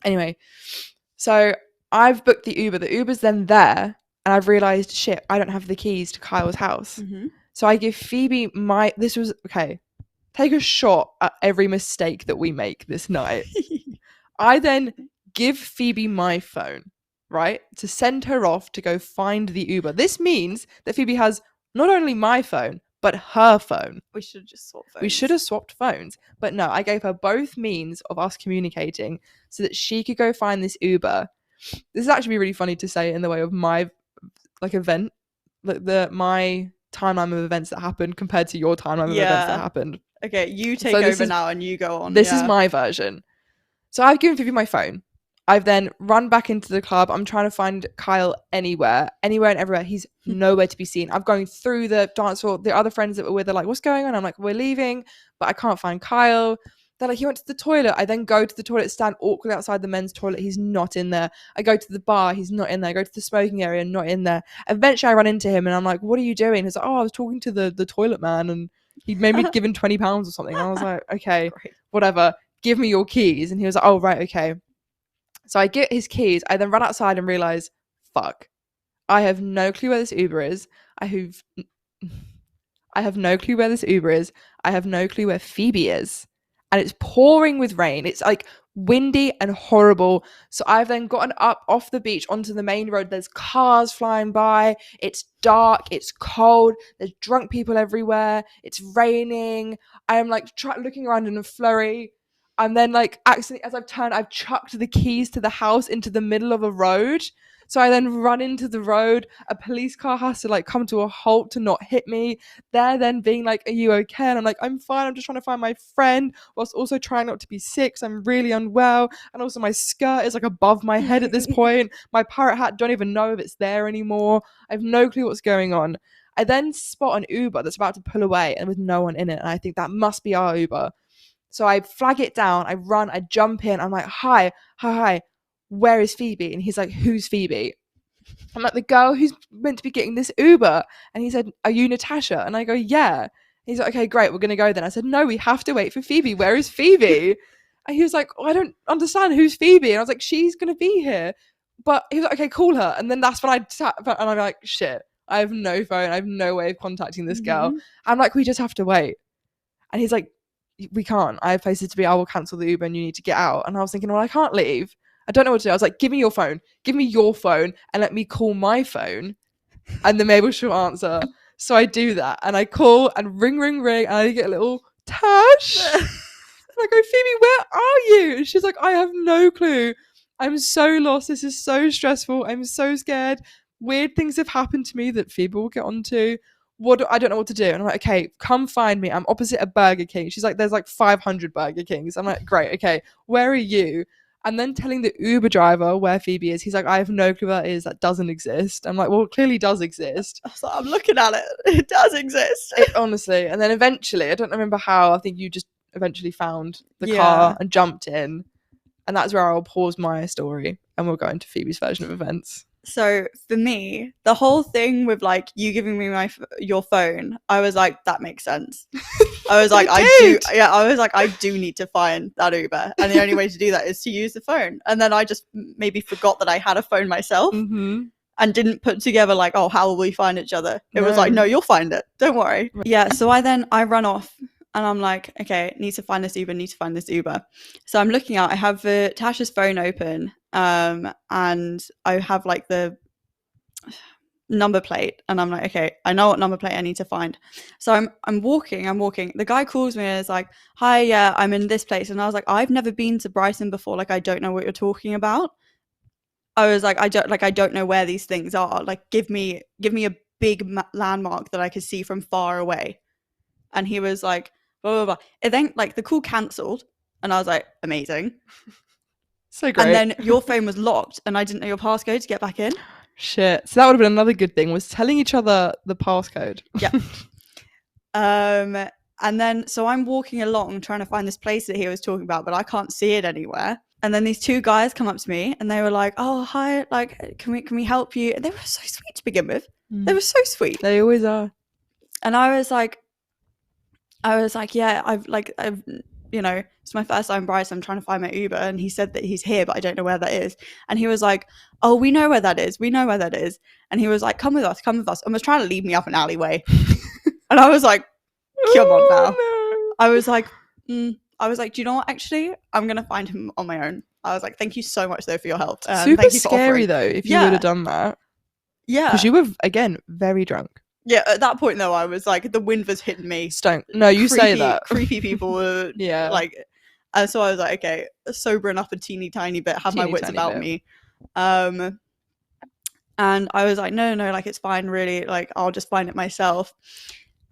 Anyway, so I've booked the Uber. The Uber's then there, and I've realised, shit, I don't have the keys to Kyle's house. Mm-hmm. So I give Phoebe take a shot at every mistake that we make this night. I then give Phoebe my phone, right, to send her off to go find the Uber. This means that Phoebe has not only my phone, but her phone. We should have just swapped phones. We should have swapped phones. But no, I gave her both means of us communicating so that she could go find this Uber. This is actually really funny to say in the way of my like event, like my timeline of events that happened compared to your timeline of events that happened. Okay, you take over now and you go on. This is my version. So I've given Phoebe my phone. I've then run back into the club. I'm trying to find Kyle anywhere and everywhere. He's nowhere to be seen. I'm going through the dance floor. The other friends that were with are like, what's going on? I'm like, we're leaving, but I can't find Kyle. They're like, he went to the toilet. I then go to the toilet, stand awkwardly outside the men's toilet. He's not in there. I go to the bar. He's not in there. I go to the smoking area, not in there. Eventually I run into him and I'm like, what are you doing? He's like, oh, I was talking to the toilet man and he made me give him £20 or something. And I was like, okay, whatever. Give me your keys. And he was like, oh, right, okay. So I get his keys. I then run outside and realize, fuck, I have no clue where this Uber is. I I have no clue where this Uber is. I have no clue where Phoebe is. And it's pouring with rain. It's like windy and horrible. So I've then gotten up off the beach onto the main road. There's cars flying by. It's dark. It's cold. There's drunk people everywhere. It's raining. I am like looking around in a flurry. And then like accidentally, as I've turned, I've chucked the keys to the house into the middle of a road. So I then run into the road. A police car has to like come to a halt to not hit me. They're then being like, are you okay? And I'm like, I'm fine. I'm just trying to find my friend whilst also trying not to be sick. So I'm really unwell. And also my skirt is like above my head at this point. My pirate hat, don't even know if it's there anymore. I have no clue what's going on. I then spot an Uber that's about to pull away and with no one in it. And I think that must be our Uber. So I flag it down. I run. I jump in. I'm like, hi. Where is Phoebe? And he's like, who's Phoebe? I'm like, the girl who's meant to be getting this Uber. And he said, are you Natasha? And I go, yeah. He's like, okay, great, we're going to go then. I said, no, we have to wait for Phoebe. Where is Phoebe? And he was like, oh, I don't understand. Who's Phoebe? And I was like, she's going to be here. But he was like, okay, call her. And then that's when and I'm like, shit, I have no phone. I have no way of contacting this girl. I'm like, we just have to wait. And he's like, we can't. I have places to be. I will cancel the Uber and you need to get out. And I was thinking, well, I can't leave. I don't know what to do. I was like, give me your phone. Give me your phone and let me call my phone. And then maybe she'll answer. So I do that. And I call and ring. And I get a little Tash. And I go, Phoebe, where are you? And she's like, I have no clue. I'm so lost. This is so stressful. I'm so scared. Weird things have happened to me that Phoebe will get onto. I don't know what to do. And I'm like, okay, come find me. I'm opposite a Burger King. She's like, there's like 500 Burger Kings. I'm like, great. Okay. Where are you? And then telling the Uber driver where Phoebe is, he's like, I have no clue where that is. That doesn't exist. I'm like, well, it clearly does exist. So I'm looking at it. It does exist. Honestly. And then eventually, I don't remember how, I think you just eventually found the car and jumped in. And that's where I'll pause my story and we'll go into Phoebe's version of events. So for me, the whole thing with like you giving me your phone, I was like, that makes sense. I was like, I do need to find that Uber, and the only way to do that is to use the phone. And then I just maybe forgot that I had a phone myself and didn't put together like, oh, how will we find each other? It was like, no, you'll find it. Don't worry. Yeah. So I run off. And I'm like, okay, need to find this Uber. So I'm looking out. I have Tasha's phone open, and I have like the number plate, and I'm like, okay, I know what number plate I need to find. So I'm walking. The guy calls me and is like, hi, yeah, I'm in this place. And I was like, I've never been to Brighton before. Like, I don't know what you're talking about. I was like, I don't know where these things are. Like, give me a big landmark that I could see from far away. And he was like, blah, blah, blah. It then, like, the call cancelled. And I was like, amazing. So great. And then your phone was locked and I didn't know your passcode to get back in. Shit. So that would have been another good thing, was telling each other the passcode. Yeah. And then, so I'm walking along trying to find this place that he was talking about, but I can't see it anywhere. And then these two guys come up to me and they were like, oh, hi, like, can we help you? And they were so sweet to begin with. They were so sweet. They always are. And I was like, yeah, I've, you know, it's my first time in Brighton. I'm trying to find my Uber. And he said that he's here, but I don't know where that is. And he was like, oh, we know where that is. And he was like, come with us. And was trying to lead me up an alleyway. And I was like, come on now. No. I was like, do you know what? Actually, I'm going to find him on my own. I was like, thank you so much, though, for your help. Super thank you for scary, offering. though, if you would have done that. Yeah. Because you were, again, very drunk. Yeah, at that point, though, I was like, the wind was hitting me. No, you say that. Creepy people were, like, and so I was like, okay, sobering up a teeny tiny bit, have my wits about me. And I was like, no, like, it's fine, really. Like, I'll just find it myself.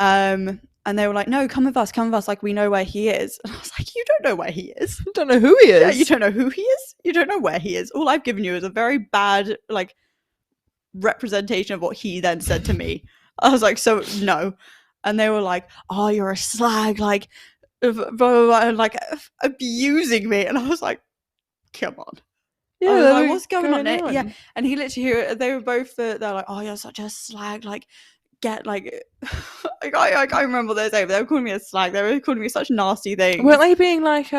And they were like, no, come with us. Like, we know where he is. And I was like, you don't know where he is. You don't know who he is. Yeah, you don't know who he is. You don't know where he is. All I've given you is a very bad, like, representation of what he then said to me. I was like, so no. And they were like, oh, you're a slag, like, blah, blah, blah, and like abusing me. And I was like, come on. Yeah, I was like, what's going on? Yeah. And he literally, they were both, they're like, oh, you're such a slag, like, get, like, I remember those days. They were calling me a slag. They were calling me such nasty things. Weren't they being like,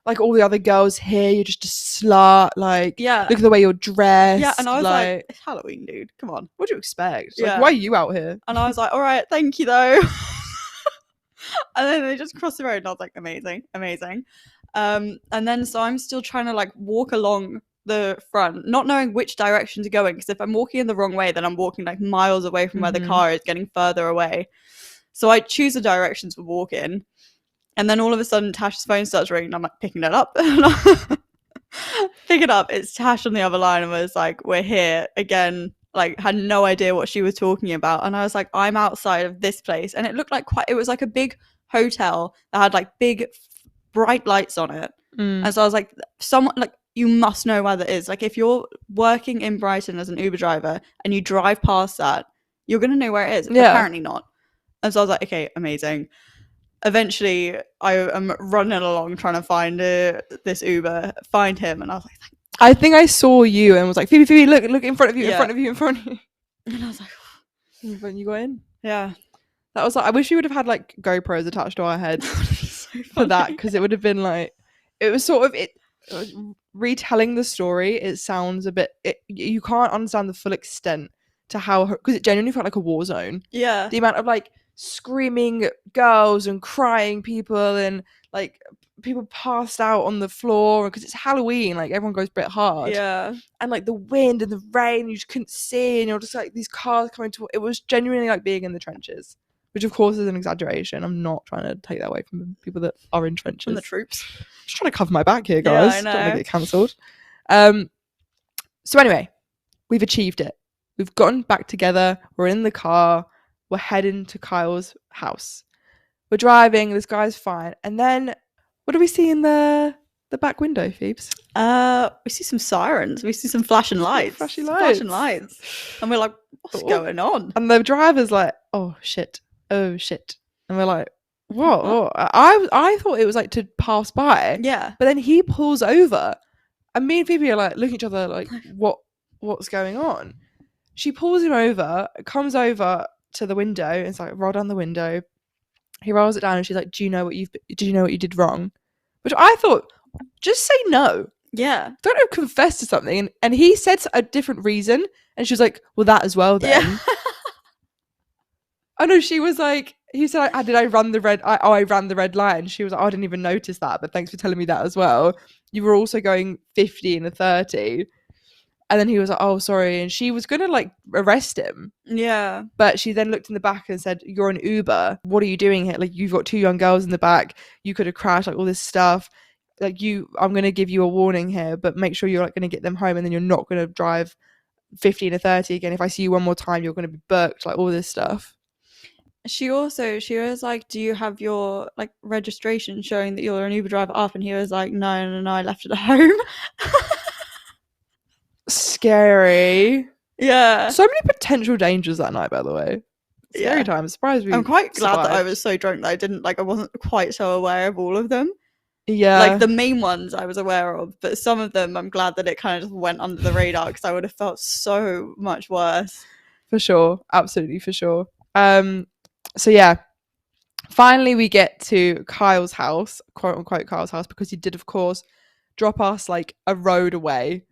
like all the other girls here, you're just a slut. Like, Yeah. look at the way you're dressed. Yeah, and I was like, like it's Halloween, dude. Come on. what do you expect? Like, Yeah. why are you out here? And I was like, all right, thank you though. And then they just crossed the road and I was like, amazing, amazing. And then so I'm still trying to like walk along the front, not knowing which direction to go in, because if I'm walking in the wrong way, then I'm walking like miles away from where the car is, getting further away. So I choose a direction to walk in, and then all of a sudden Tash's phone starts ringing and I'm like picking it up. Pick it up, it's Tash on the other line and was like, we're here again. Like, had no idea what she was talking about. And I was like, I'm outside of this place. And it looked like it was like a big hotel that had like big bright lights on it. And so I was like, someone, like, you must know where that is. Like, if you're working in Brighton as an Uber driver and you drive past that, you're going to know where it is. Yeah. Apparently not. And so I was like, okay, amazing. Eventually, I am running along trying to find this Uber, find him. And I was like, I think I saw you and was like, Phoebe, look in front of you, in front of you, in front of you. And I was like, when you got in. Yeah. That was like, I wish we would have had like GoPros attached to our heads so for that, because it would have been like, it was sort of retelling the story. It sounds a bit, you can't understand the full extent to how, because it genuinely felt like a war zone. Yeah. The amount of like screaming girls and crying people and like people passed out on the floor because it's Halloween, like everyone goes a bit hard. Yeah. And like the wind and the rain, you just couldn't see, and you're just like these cars coming to, it was genuinely like being in the trenches, which of course is an exaggeration. I'm not trying to take that away from people that are in trenches. From the troops. I'm just trying to cover my back here, guys. Yeah, I know. Don't want to get cancelled. So anyway, we've achieved it. We've gotten back together. We're in the car. We're heading to Kyle's house. We're driving. This guy's fine. And then what do we see in the back window, Phoebes? We see some sirens. We see some flashing lights. Flashing lights. And we're like, what's going on? And the driver's like, oh shit. And we're like, what? I thought it was like to pass by. Yeah. But then he pulls over. And me and Phoebe are like looking at each other like, what's going on? She pulls him over, comes over to the window, and it's like, roll down the window. He rolls it down and she's like, did you know what you did wrong? Which I thought, just say no. Yeah. Don't confess to something. And he said a different reason, and she was like, well, that as well then. Yeah. Oh no, she was like, he said, did I run the red? I ran the red light. And she was like, I didn't even notice that, but thanks for telling me that as well. You were also going 50 and a 30. And then he was like, oh, sorry. And she was going to like arrest him. Yeah. But she then looked in the back and said, you're an Uber. What are you doing here? Like, you've got 2 young girls in the back. You could have crashed, like all this stuff. Like I'm going to give you a warning here, but make sure you're like going to get them home, and then you're not going to drive 50 and a 30 again. If I see you one more time, you're going to be booked, like all this stuff. She was like, do you have your like registration showing that you're an Uber driver up? And he was like, no, I left it at home. Scary. Yeah. So many potential dangers that night, by the way. Scary time. I'm surprised I'm quite glad that I was so drunk that I wasn't quite so aware of all of them. Yeah. Like the main ones I was aware of, but some of them I'm glad that it kind of just went under the radar, because I would have felt so much worse. For sure. Absolutely, for sure. So yeah, finally we get to Kyle's house, quote unquote Kyle's house, because he did of course drop us like a road away.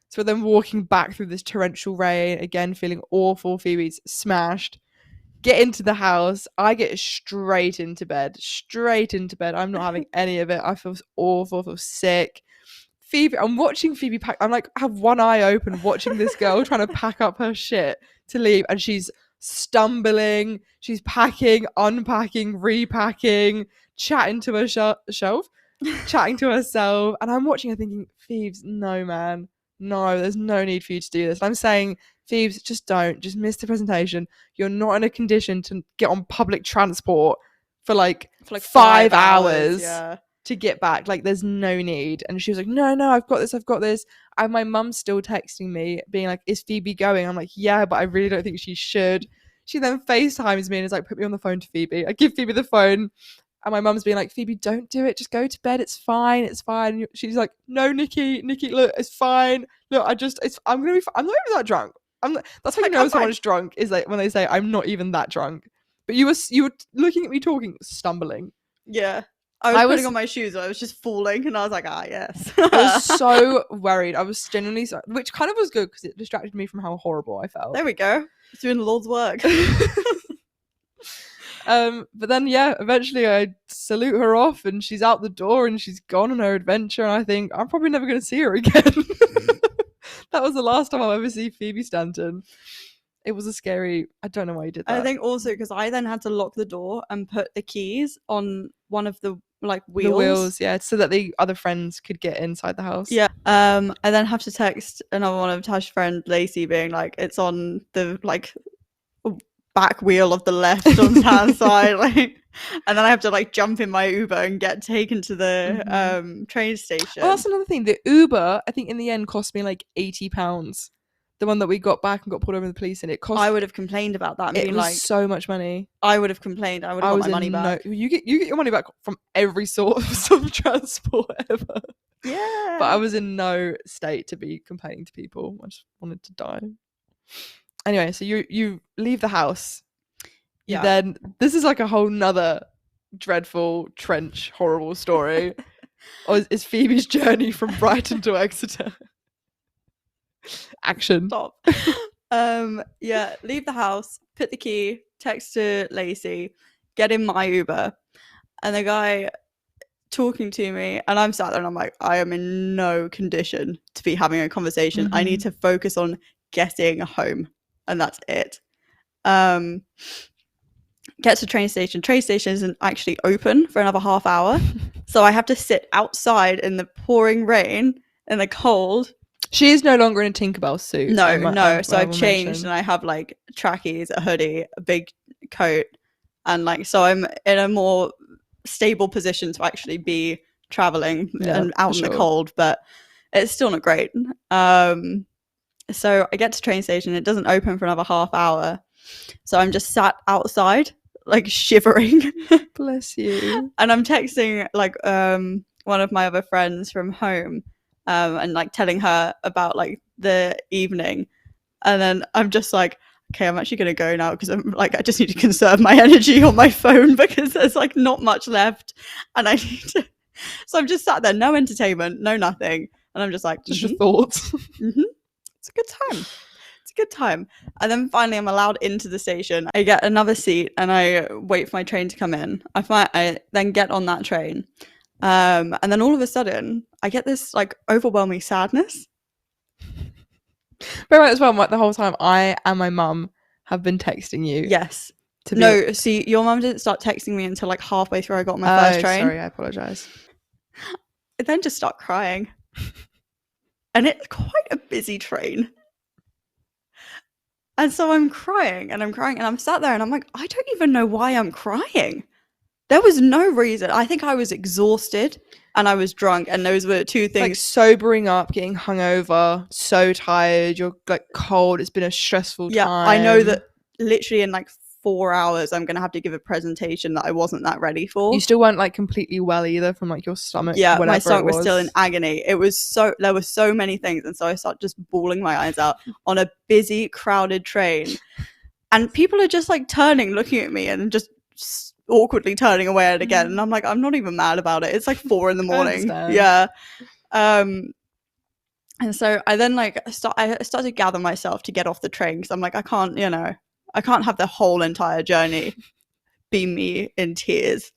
So then walking back through this torrential rain, again feeling awful. Phoebe's smashed. Get into the house. I get straight into bed. I'm not having any of it. I feel awful. I feel sick. Phoebe, I'm watching Phoebe pack. I'm like, I have one eye open watching this girl trying to pack up her shit to leave, and she's stumbling. She's packing, unpacking, repacking, chatting to her shelf, chatting to herself. And I'm watching her thinking, Phoebes, no, man. No, there's no need for you to do this. And I'm saying, Phoebes, just miss the presentation. You're not in a condition to get on public transport for like 5 hours to get back. Like, there's no need. And she was like, no, I've got this. And my mum's still texting me being like, is Phoebe going? I'm like, yeah, but I really don't think she should. She then FaceTimes me and is like, put me on the phone to Phoebe. I give Phoebe the phone. And my mum's being like, Phoebe, don't do it. Just go to bed. It's fine. And she's like, no, Nikki, look, it's fine. Look, I'm not even that drunk. That's how you know someone's drunk, is like when they say, I'm not even that drunk. But you were looking at me talking, stumbling. Yeah. I was putting on my shoes, I was just falling, and I was like, yes. I was so worried. I was genuinely so, which kind of was good because it distracted me from how horrible I felt. There we go. It's doing the Lord's work. But then eventually I salute her off and she's out the door and she's gone on her adventure, and I think I'm probably never going to see her again. That was the last time I'll ever see Phoebe Stanton. It was a scary, I don't know why you did that. I think also because I then had to lock the door and put the keys on one of the like wheels. The wheels, yeah, so that the other friends could get inside the house. Yeah. I then have to text another one of Tash's friend, Lacey, being like, it's on the like back wheel of the left on the hand side, like, and then I have to like jump in my Uber and get taken to the train station. Oh, that's another thing. The Uber, I think in the end cost me like £80. The one that we got back and got pulled over with the police, and it cost. I would have complained about that. And it was like so much money. I would have complained. I would have got my money back. You get your money back from every sort of transport ever. Yeah. But I was in no state to be complaining to people. I just wanted to die. Anyway, so you leave the house. Yeah. Then this is like a whole nother dreadful trench horrible story. Or is Phoebe's journey from Brighton to Exeter. Action. Stop. Leave the house, put the key, text to Lacey, get in my Uber, and the guy talking to me, and I'm sat there and I'm like, I am in no condition to be having a conversation. I need to focus on getting home, and that's it. Get to train station isn't actually open for another half hour, so I have to sit outside in the pouring rain in the cold. She is no longer in a Tinkerbell suit. No. So I've changed and I have like trackies, a hoodie, a big coat, and like, so I'm in a more stable position to actually be traveling and out in the cold, but it's still not great. So I get to train station, it doesn't open for another half hour. So I'm just sat outside, like shivering. Bless you. And I'm texting like one of my other friends from home. And like telling her about like the evening, and then I'm just like, okay, I'm actually gonna go now because I'm like, I just need to conserve my energy on my phone because there's like not much left, and I need to. So I'm just sat there, no entertainment, no nothing, and I'm just like, just your thoughts. It's a good time. It's a good time. And then finally, I'm allowed into the station. I get another seat and I wait for my train to come in. I then get on that train. And then all of a sudden I get this like overwhelming sadness. Very right as well, like the whole time I and my mum have been texting you. Yes. See, your mum didn't start texting me until like halfway through I got on my first train. Sorry, I apologise. I then just start crying. And it's quite a busy train. And so I'm crying and I'm sat there and I'm like, I don't even know why I'm crying. There was no reason. I think I was exhausted and I was drunk, and those were two things. Like sobering up, getting hungover, so tired, you're like cold, it's been a stressful time. Yeah, I know that literally in like 4 hours I'm going to have to give a presentation that I wasn't that ready for. You still weren't like completely well either from like your stomach. Yeah, my stomach was still in agony. There were so many things, and so I started just bawling my eyes out on a busy, crowded train. And people are just like turning, looking at me and just awkwardly turning away at it again, and I'm like, I'm not even mad about it. It's like 4 a.m. Yeah. And so I then like I started to gather myself to get off the train because I'm like, I can't have the whole entire journey be me in tears.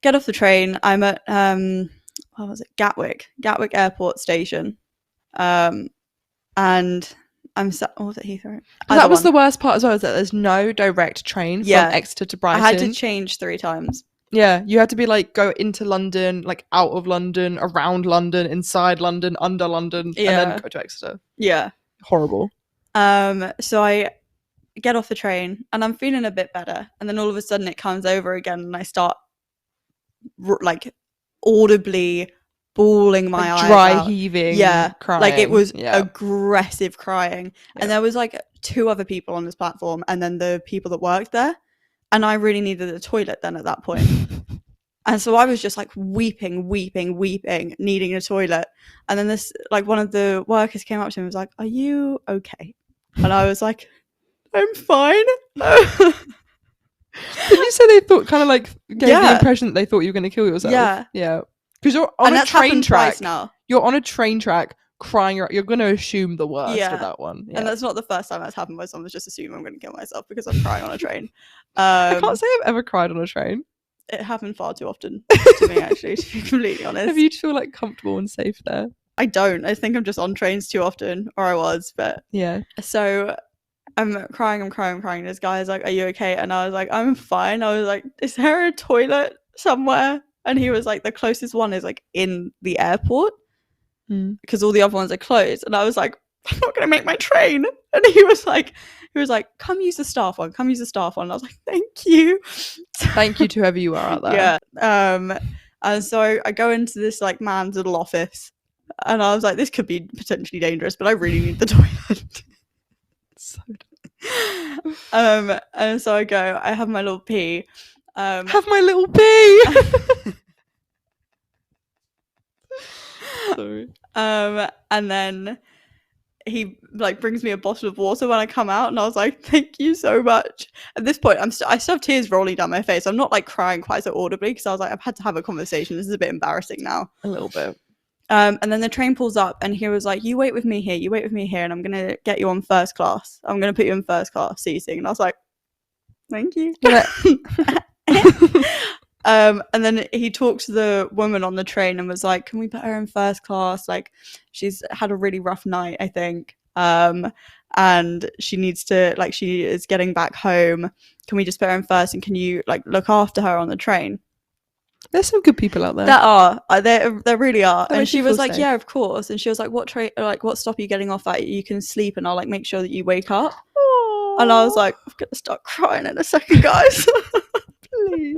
Get off the train. I'm at what was it, Gatwick Airport station, and I'm was it Heathrow? That was the worst part as well, is that there's no direct train from Exeter to Brighton. I had to change 3 times. Yeah, you had to be like, go into London, like out of London, around London, inside London, under London, and then go to Exeter. Yeah. Horrible. So I get off the train and I'm feeling a bit better, and then all of a sudden it comes over again and I start like audibly bawling my eyes dry out. heaving, crying. Like it was aggressive crying. And there was like 2 other people on this platform and then the people that worked there, and I really needed a toilet then at that point. And so I was just like weeping, needing a toilet. And then this like one of the workers came up to me and was like, are you okay? And I was like, I'm fine. Did you say they thought kind of like gave the Yeah. impression that they thought you were going to kill yourself? Yeah. Because you're on And a that's train happened track twice now. You're on a train track crying. You're going to assume the worst Yeah. with that one. Yeah. And that's not the first time that's happened where someone's just assuming I'm going to kill myself because I'm crying on a train. I can't say I've ever cried on a train. It happened far too often to me, actually, to be completely honest. Have you feel like comfortable and safe there? I don't. I think I'm just on trains too often, or I was, but yeah. So I'm crying. This guy is like, "Are you okay?" And I was like, "I'm fine." I was like, "Is there a toilet somewhere?" And he was like, "The closest one is like in the airport because all the other ones are closed." And I was like, "I'm not gonna make my train." And he was like, "Come use the staff one. Come use the staff one." And I was like, "Thank you." Thank you to whoever you are out there. Yeah. And so I go into this like man's little office. And I was like, this could be potentially dangerous, but I really need the toilet. So and so I go, I have my little pee. Have my little pee. Sorry. And then he like brings me a bottle of water when I come out, and I was like, thank you so much. At this point, I still have tears rolling down my face. I'm not like crying quite so audibly because I was like, I've had to have a conversation. This is a bit embarrassing now. A little bit. And then the train pulls up and he was like, you wait with me here, and I'm going to get you on first class. I'm going to put you in first class seating. And I was like, thank you. And then he talked to the woman on the train and was like, can we put her in first class? Like, she's had a really rough night, I think. And she needs to, like, she is getting back home. Can we just put her in first, and can you like look after her on the train? There's some good people out there. There really are. That and she was like, safe. yeah, of course. And she was like, what stop are you getting off at? You can sleep, and I'll like make sure that you wake up. Aww. And I was like, I'm gonna start crying in a second, guys. Please.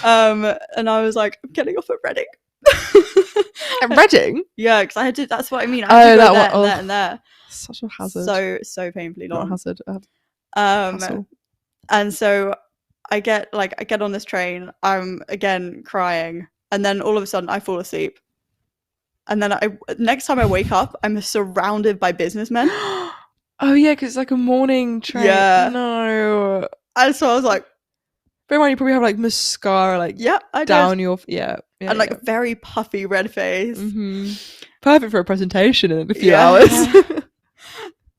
And I was like, I'm getting off at Reading. At Reading? Yeah, because I had to. That's what I mean. I had to go there, and there and there. Such a hazard. So painfully long. Not hazard. Hassle. And so I get on this train, I'm again crying, and then all of a sudden I fall asleep. And then next time I wake up, I'm surrounded by businessmen. Oh yeah, because it's like a morning train. Yeah. No. And so I was like, bear in mind, you probably have like mascara I down did. your And like a very puffy red face. Mm-hmm. Perfect for a presentation in a few hours.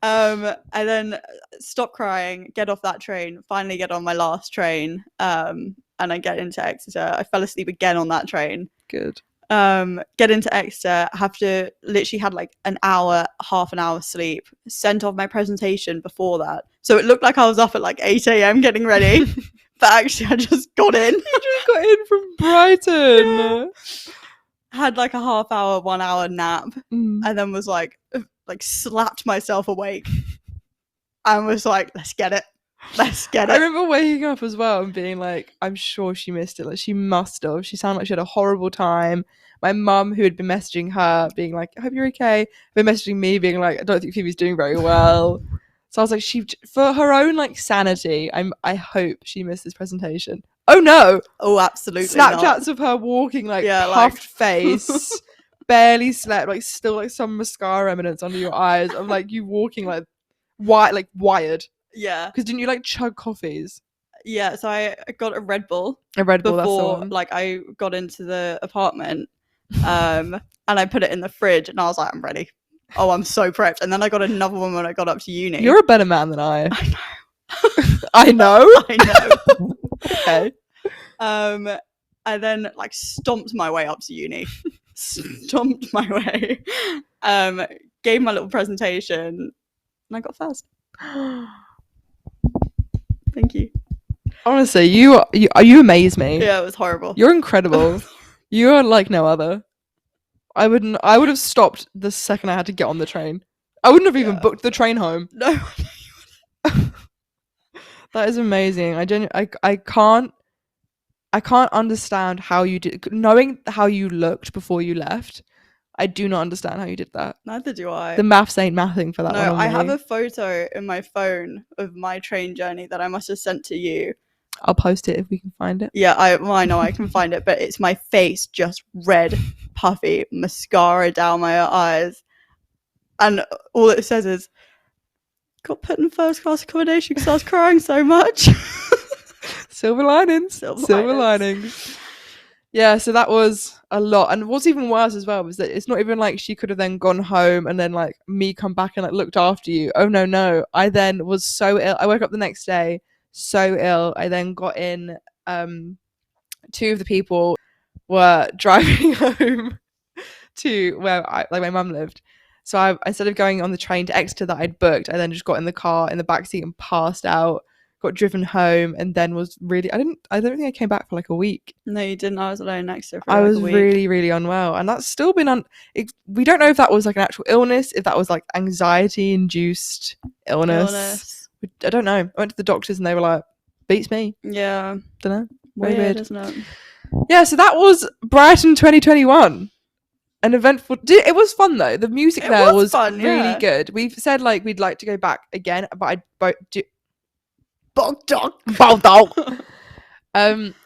And then stop crying, get off that train, finally get on my last train, and I get into Exeter. I fell asleep again on that train. Good. Get into Exeter, have to literally had like half an hour sleep, sent off my presentation before that. So it looked like I was up at like 8 a.m. getting ready, but actually I just got in. You just got in from Brighton. Yeah. Had like a half hour, 1 hour nap, and then was like slapped myself awake and was like, let's get it. I remember waking up as well and being like, I'm sure she missed it. Like, she must have. She sounded like she had a horrible time. My mum, who had been messaging her, being like, I hope you're okay, been messaging me, being like, I don't think Phoebe's doing very well. So I was like, for her own like sanity, I hope she missed this presentation. Oh no! Oh, absolutely. Snapchats of her walking like puffed face, barely slept, like still like some mascara remnants under your eyes. I'm like, you walking like wired. Yeah. Because didn't you like chug coffees? Yeah, so I got a Red Bull. Before that's the one. Like I got into the apartment, and I put it in the fridge, and I was like, I'm ready. Oh, I'm so prepped. And then I got another one when I got up to uni. You're a better man than I. I know. I know. Okay. I then like stomped my way up to uni. Stomped my way. Gave my little presentation, and I got first. Thank you. Honestly, you amaze me. Yeah, it was horrible. You're incredible. You are like no other. I would have stopped the second I had to get on the train. I wouldn't have even booked the train home. No. That is amazing. I can't understand how you did, knowing how you looked before you left. I do not understand how you did that. Neither do I. The maths ain't mathing for that one. No, I have a photo in my phone of my train journey that I must have sent to you. I'll post it if we can find it. Yeah, I know I can find it, but it's my face just red, puffy, mascara down my eyes. And all it says is, got put in first class accommodation because I was crying so much. Silver linings. Silver Silver linings. linings. Yeah, so that was a lot. And what's even worse as well was that it's not even like she could have then gone home and then like me come back and like looked after you. Oh no. I then was so ill. I woke up the next day so ill. I then got in, two of the people were driving home to where my mum lived. So I, instead of going on the train to Exeter that I'd booked, I then just got in the car in the backseat and passed out, got driven home, and then was really I don't think I came back for like a week. No, you didn't. I was alone next to her for I like was a week. really, really unwell, and that's still been we don't know if that was like an actual illness, if that was like anxiety induced illness. I don't know. I went to the doctors and they were like, beats me. Yeah. Don't know. Weird, isn't it? Yeah, so that was Brighton 2021. An eventful. It was fun though. The music there was fun, really good. We've said like we'd like to go back again, but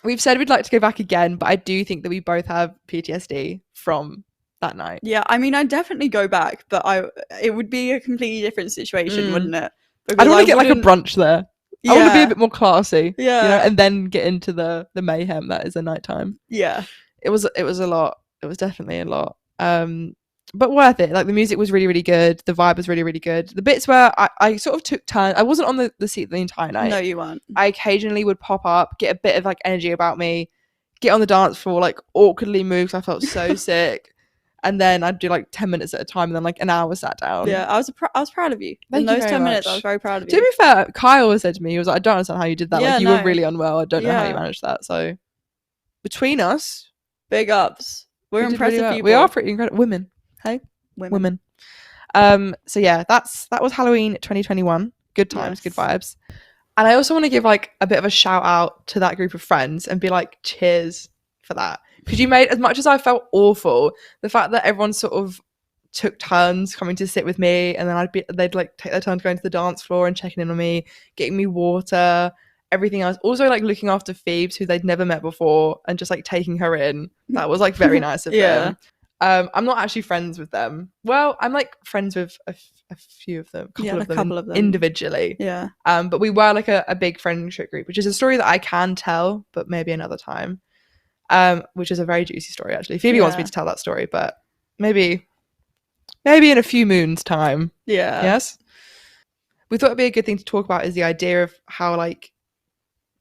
we've said we'd like to go back again, but I do think that we both have PTSD from that night. Yeah, I mean, I'd definitely go back, but it would be a completely different situation, wouldn't it? Because I don't want to get like a brunch there. Yeah. I want to be a bit more classy, yeah, you know, and then get into the mayhem that is the nighttime. Yeah, it was a lot. It was definitely a lot. But worth it. Like the music was really, really good. The vibe was really, really good. The bits where I sort of took turns. I wasn't on the seat the entire night. No, you weren't. I occasionally would pop up, get a bit of like energy about me, get on the dance floor, like awkwardly move because I felt so sick. And then I'd do like 10 minutes at a time and then like an hour sat down. Yeah, I was proud of you. In those 10 minutes, I was very proud of you. To be fair, Kyle said to me, he was like, I don't understand how you did that. Yeah, like you were really unwell. I don't know how you managed that. So between us, big ups. We're impressive people. We are pretty incredible. Women. Hey? Women. So yeah, that was Halloween 2021. Good times, good vibes. And I also want to give like a bit of a shout out to that group of friends and be like, cheers for that. Because you made, as much as I felt awful, the fact that everyone sort of took turns coming to sit with me, and then they'd like take their turn to go into the dance floor and checking in on me, getting me water, everything else. Also like looking after Phoebe, who they'd never met before, and just like taking her in. That was like very nice of them. I'm not actually friends with them. Well, I'm like friends with a few of them, a couple of them individually. Yeah. But we were like a big friendship group, which is a story that I can tell, but maybe another time. Which is a very juicy story actually. Phoebe wants me to tell that story, but maybe in a few moons time. Yeah. Yes. We thought it'd be a good thing to talk about is the idea of how like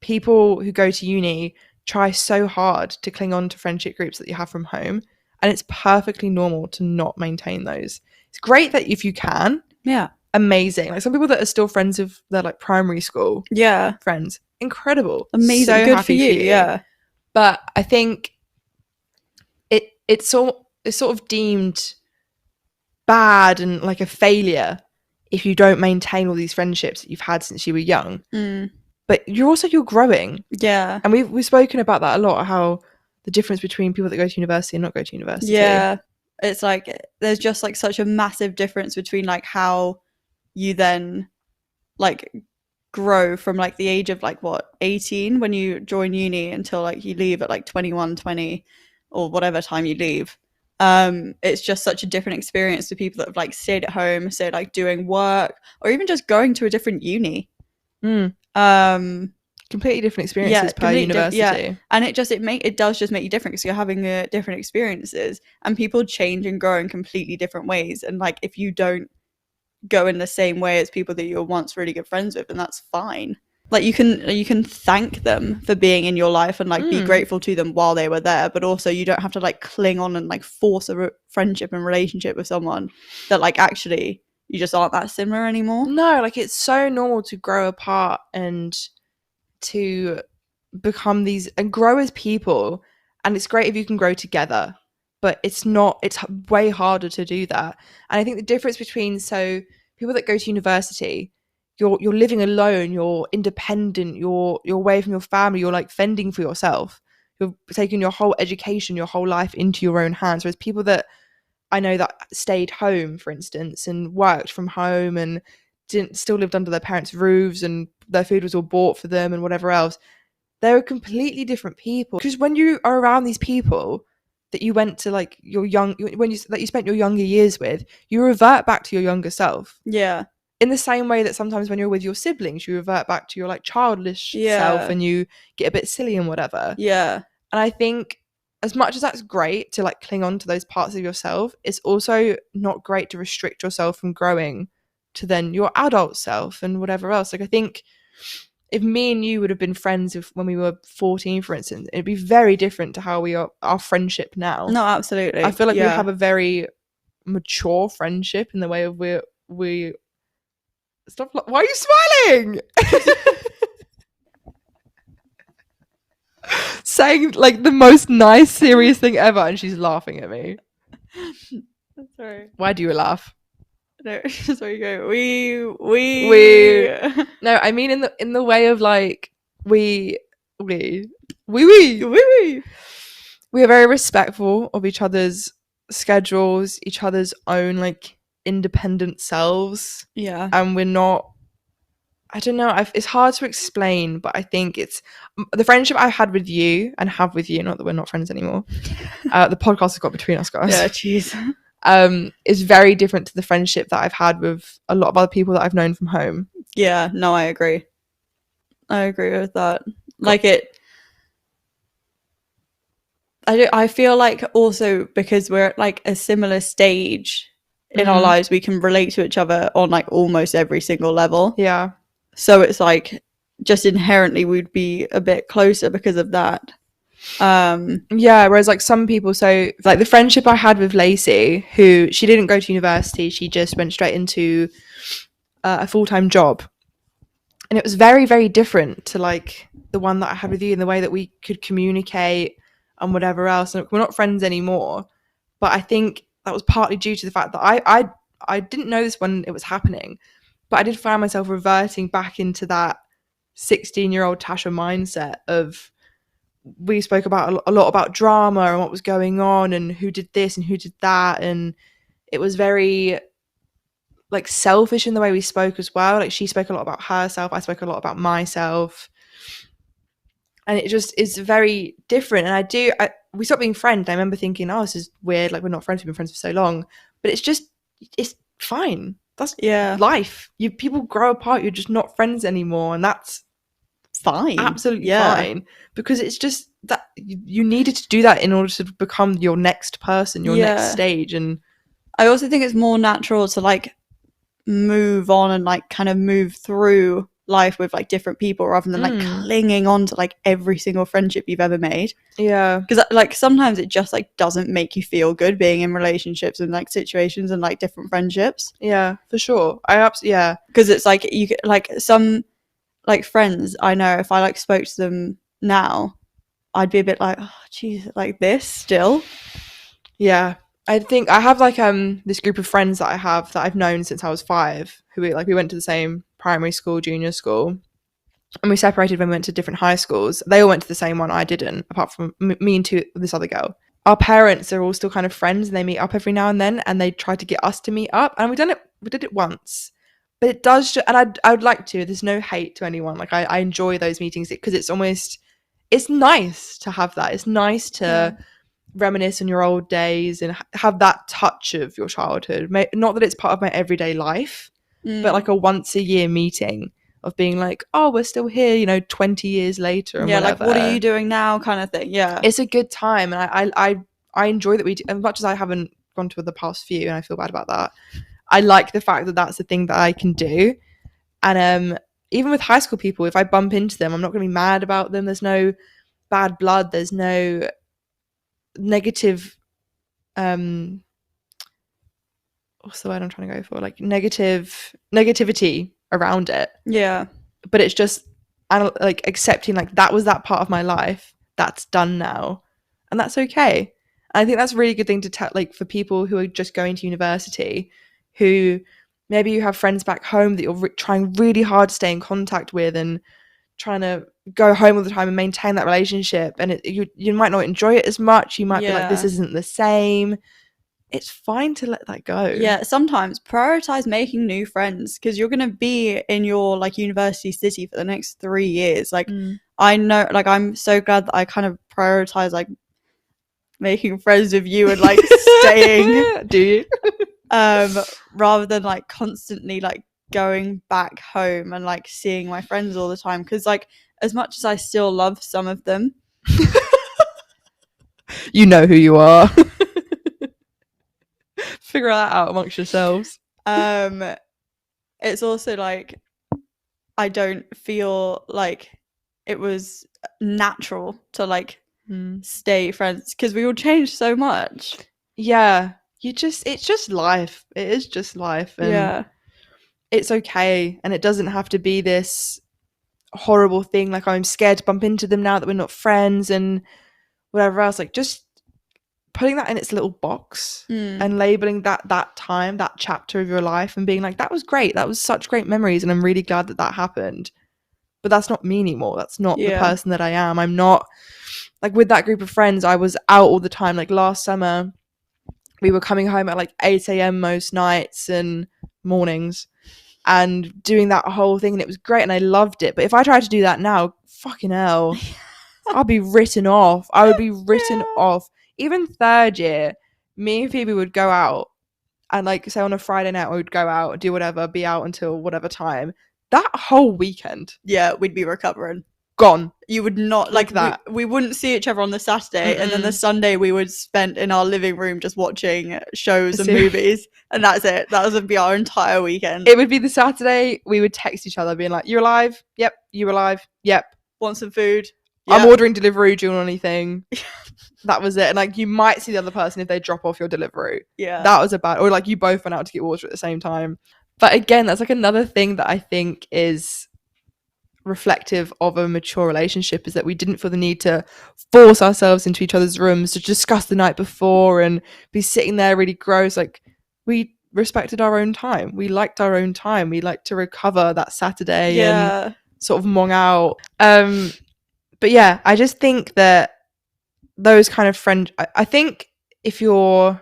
people who go to uni try so hard to cling on to friendship groups that you have from home, and it's perfectly normal to not maintain those. It's great that if you can. Yeah. Amazing. Like some people that are still friends with their like primary school friends. Incredible. Amazing. So good for you. Yeah. But I think it's sort of deemed bad and like a failure if you don't maintain all these friendships that you've had since you were young. But you're growing. Yeah. And we've spoken about that a lot, how the difference between people that go to university and not go to university. Yeah. It's like there's just like such a massive difference between like how you then like grow from like the age of like 18 when you join uni until like you leave at like 21, 20 or whatever time you leave. It's just such a different experience to people that have like stayed at home, say like doing work or even just going to a different uni. Completely different experiences per university. And it does just make you different because you're having different experiences, and people change and grow in completely different ways. And like if you don't go in the same way as people that you were once really good friends with, and that's fine. Like you can thank them for being in your life and like be grateful to them while they were there, but also you don't have to like cling on and like force a friendship and relationship with someone that like actually you just aren't that similar anymore. No, like it's so normal to grow apart and to become these and grow as people, and it's great if you can grow together, but it's way harder to do that. And I think the difference between people that go to university, you're living alone, you're independent, you're away from your family, you're like fending for yourself, you're taking your whole education, your whole life into your own hands. Whereas people that I know that stayed home, for instance, and worked from home and still lived under their parents' roofs and their food was all bought for them and whatever else, they're completely different people. Because when you are around these people that you went to like that you spent your younger years with, you revert back to your younger self. Yeah. in the same way that sometimes when you're with your siblings, you revert back to your like childish self and you get a bit silly and whatever. Yeah. And I think as much as that's great to like cling on to those parts of yourself, it's also not great to restrict yourself from growing to then your adult self and whatever else. Like I think if me and you would have been friends when we were 14, for instance, it'd be very different to how we are our friendship now. No, absolutely. I feel like we have a very mature friendship in the way of we stop. Why are you smiling? Saying like the most nice, serious thing ever, and she's laughing at me. Sorry. Why do you laugh? No, sorry, go. We. No, I mean in the way of like we are very respectful of each other's schedules, each other's own like independent selves. Yeah. And we're not. I don't know. It's hard to explain, but I think it's the friendship I had with you and have with you. Not that we're not friends anymore. The podcast has got between us, guys. Yeah, jeez. Is very different to the friendship that I've had with a lot of other people that I've known from home. Yeah, no, I agree. I agree with that. Like it. I feel like also because we're at like a similar stage in our lives, we can relate to each other on like almost every single level. Yeah. So it's like just inherently we'd be a bit closer because of that. Yeah, whereas like some people, so like the friendship I had with Lacey, who she didn't go to university, she just went straight into a full-time job. And it was very, very different to like the one that I had with you in the way that we could communicate and whatever else. And we're not friends anymore. But I think that was partly due to the fact that I didn't know this when it was happening, but I did find myself reverting back into that 16-year-old Tasha mindset of we spoke about a lot about drama and what was going on and who did this and who did that. And it was very like selfish in the way we spoke as well. Like she spoke a lot about herself, I spoke a lot about myself, and it just is very different. And we stopped being friends. I remember thinking, oh, this is weird, like we're not friends, we've been friends for so long, but it's fine. That's life. People grow apart, you're just not friends anymore, and that's fine, absolutely fine, because it's just that you needed to do that in order to become your next person, your next stage. And I also think it's more natural to like move on and like kind of move through life with like different people rather than like clinging on to like every single friendship you've ever made. Yeah, because like sometimes it just like doesn't make you feel good being in relationships and like situations and like different friendships. Yeah, for sure. Because it's like you like some like friends I know, if I like spoke to them now, I'd be a bit like, oh geez, like this still. Yeah, I think I have like this group of friends that I have that I've known since I was 5, who we went to the same primary school, junior school, and we separated when we went to different high schools. They all went to the same one, I didn't, apart from me and this other girl. Our parents are all still kind of friends, and they meet up every now and then, and they try to get us to meet up, and we did it once, but it does and I would like to. There's no hate to anyone. Like I enjoy those meetings because it's nice to have that. It's nice to reminisce on your old days and have that touch of your childhood. Not that it's part of my everyday life, but like a once a year meeting of being like, oh, we're still here, 20 years later. And like what are you doing now, kind of thing. Yeah, it's a good time, and I enjoy that we do. As much as I haven't gone to the past few, and I feel bad about that, I like the fact that that's the thing that I can do. And even with high school people, if I bump into them, I'm not going to be mad about them. There's no bad blood. There's no negative what's the word I'm trying to go for, like negativity around it. But it's just like accepting like that was that part of my life that's done now, and that's okay. And I think that's a really good thing to tell, like for people who are just going to university, who maybe you have friends back home that you're trying really hard to stay in contact with and trying to go home all the time and maintain that relationship, and you might not enjoy it as much. You might be like, this isn't the same. It's fine to let that go. Sometimes prioritize making new friends, because you're going to be in your like university city for the next 3 years. Like I know, like I'm so glad that I kind of prioritize like making friends with you and like staying do you rather than like constantly like going back home and like seeing my friends all the time, because like as much as I still love some of them, you know who you are. Figure that out amongst yourselves. It's also like I don't feel like it was natural to like stay friends, because we all changed so much. Yeah, it's just life. It is just life, and it's okay, and it doesn't have to be this horrible thing like I'm scared to bump into them now that we're not friends and whatever else. Like just putting that in its little box and labeling that time, that chapter of your life, and being like, that was great, that was such great memories, and I'm really glad that happened, but that's not me anymore. That's not the person that I am. I'm not like, with that group of friends, I was out all the time. Like last summer we were coming home at like 8 a.m. most nights and mornings and doing that whole thing, and it was great and I loved it. But if I tried to do that now, fucking hell, I'd be written off. I would be written off. Even third year, me and Phoebe would go out, and like say on a Friday night we would go out, do whatever, be out until whatever time. That whole weekend, we'd be recovering. Gone. You would not like that. We wouldn't see each other on the Saturday, and then the Sunday we would spend in our living room just watching shows and movies, and that's it. That would be our entire weekend. It would be the Saturday, we would text each other being like, you alive? Yep. You alive? Yep. Want some food? Yep. I'm ordering delivery. Do you want anything? That was it. And like you might see the other person if they drop off your delivery. Yeah. That was about, or like you both went out to get water at the same time. But again, that's like another thing that I think is reflective of a mature relationship, is that we didn't feel the need to force ourselves into each other's rooms to discuss the night before and be sitting there really gross. Like we respected our own time. We liked our own time. We liked to recover that Saturday and sort of mong out. But yeah, I just think that those kind of friends, I think if you've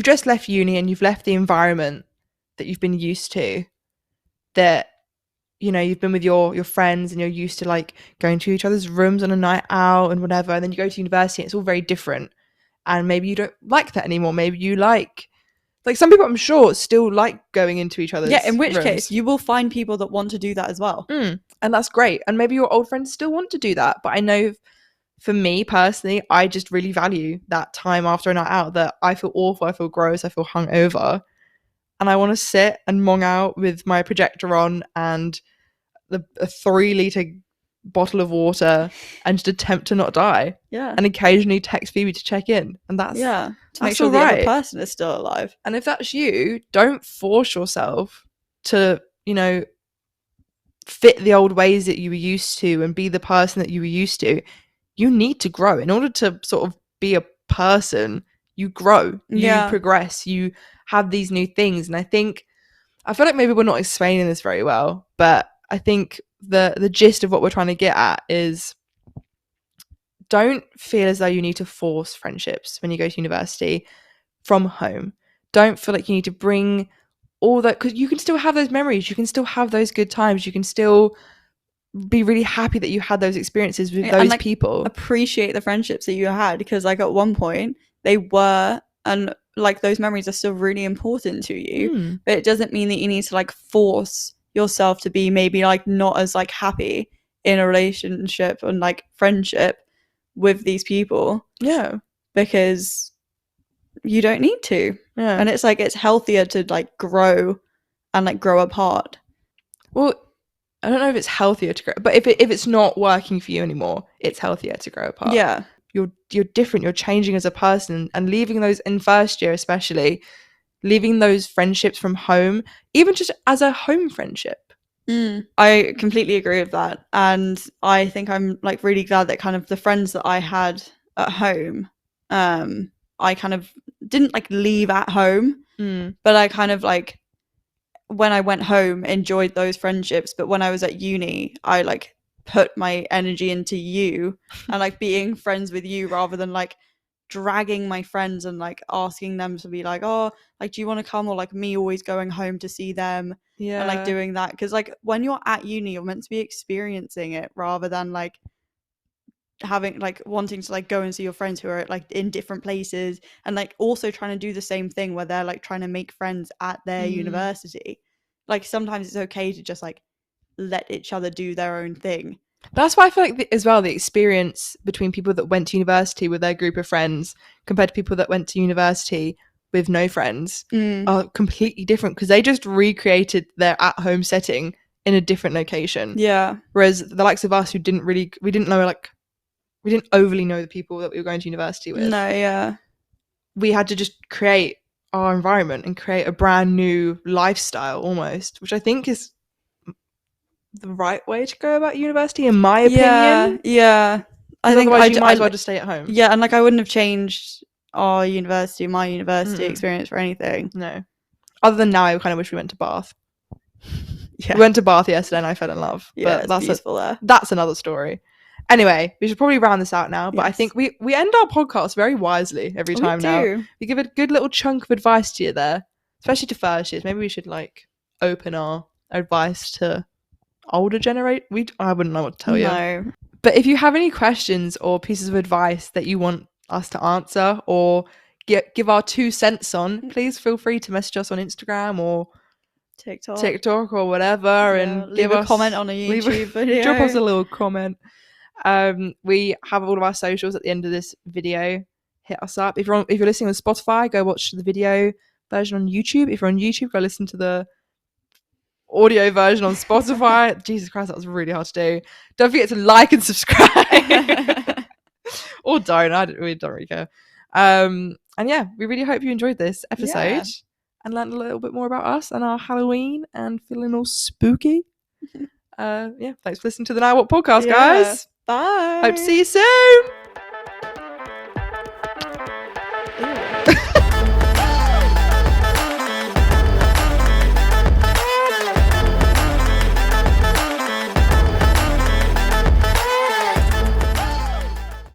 just left uni and you've left the environment that you've been used to, that you know you've been with your friends and you're used to like going to each other's rooms on a night out and whatever, and then you go to university and it's all very different, and maybe you don't like that anymore. Maybe you like some people, I'm sure, still like going into each other's in which rooms. case you will find people that want to do that as well, and that's great, and maybe your old friends still want to do that. But I know for me personally, I just really value that time after a night out, that I feel awful, I feel gross, I feel hungover, and I want to sit and mong out with my projector on and a 3-liter bottle of water and just attempt to not die. Yeah. And occasionally text Phoebe to check in. And that's to make sure the other person is still alive. And if that's you, don't force yourself to, you know, fit the old ways that you were used to and be the person that you were used to. You need to grow. In order to sort of be a person, you grow, you progress, you have these new things. And I feel like maybe we're not explaining this very well, but I think the gist of what we're trying to get at is, don't feel as though you need to force friendships when you go to university from home. Don't feel like you need to bring all that, because you can still have those memories, you can still have those good times, you can still be really happy that you had those experiences with those people. Appreciate the friendships that you had, because like at one point they were, and like those memories are still really important to you, but it doesn't mean that you need to like force yourself to be maybe like not as like happy in a relationship and like friendship with these people, because you don't need to, and it's like it's healthier to like grow and like grow apart. Well, I don't know if it's healthier to grow, but if it's not working for you anymore, it's healthier to grow apart. Yeah, you're different, you're changing as a person, and leaving those in first year, especially leaving those friendships from home, even just as a home friendship. I completely agree with that, and I think I'm like really glad that kind of the friends that I had at home, I kind of didn't like leave at home, but I kind of like when I went home enjoyed those friendships, but when I was at uni I like put my energy into you and like being friends with you, rather than like dragging my friends and like asking them to be like, oh, like do you want to come, or like me always going home to see them, and like doing that, because like when you're at uni you're meant to be experiencing it, rather than like having like wanting to like go and see your friends who are like in different places, and like also trying to do the same thing where they're like trying to make friends at their university. like sometimes it's okay to just like let each other do their own thing. That's why I feel like as well the experience between people that went to university with their group of friends compared to people that went to university with no friends are completely different, because they just recreated their at-home setting in a different location. Yeah. Whereas the likes of us who we didn't overly know the people that we were going to university with. No, yeah. We had to just create our environment and create a brand new lifestyle almost, which I think is the right way to go about university, in my opinion. Yeah. I think otherwise you might as well just stay at home. Yeah, and like I wouldn't have changed my university experience for anything. No. Other than now, I kind of wish we went to Bath. Yeah. We went to Bath yesterday and I fell in love. Yeah, but it's beautiful there. That's another story. Anyway, we should probably round this out now. But I think we end our podcast very wisely every time now. We give a good little chunk of advice to you there, especially to first years. Maybe we should like open our advice to older generation. I wouldn't know what to tell you. But if you have any questions or pieces of advice that you want us to answer or give our 2 cents on, please feel free to message us on Instagram or TikTok or whatever, and leave a comment on a YouTube video. Drop us a little comment. We have all of our socials at the end of this video. Hit us up. If you're listening on Spotify, go watch the video version on YouTube. If you're on YouTube, go listen to the audio version on Spotify. Jesus Christ, that was really hard to do. Don't forget to like and subscribe. Or don't. We don't really care. And yeah, we really hope you enjoyed this episode and learned a little bit more about us and our Halloween and feeling all spooky. Thanks for listening to the Now What podcast, guys. Bye. Hope to see you soon.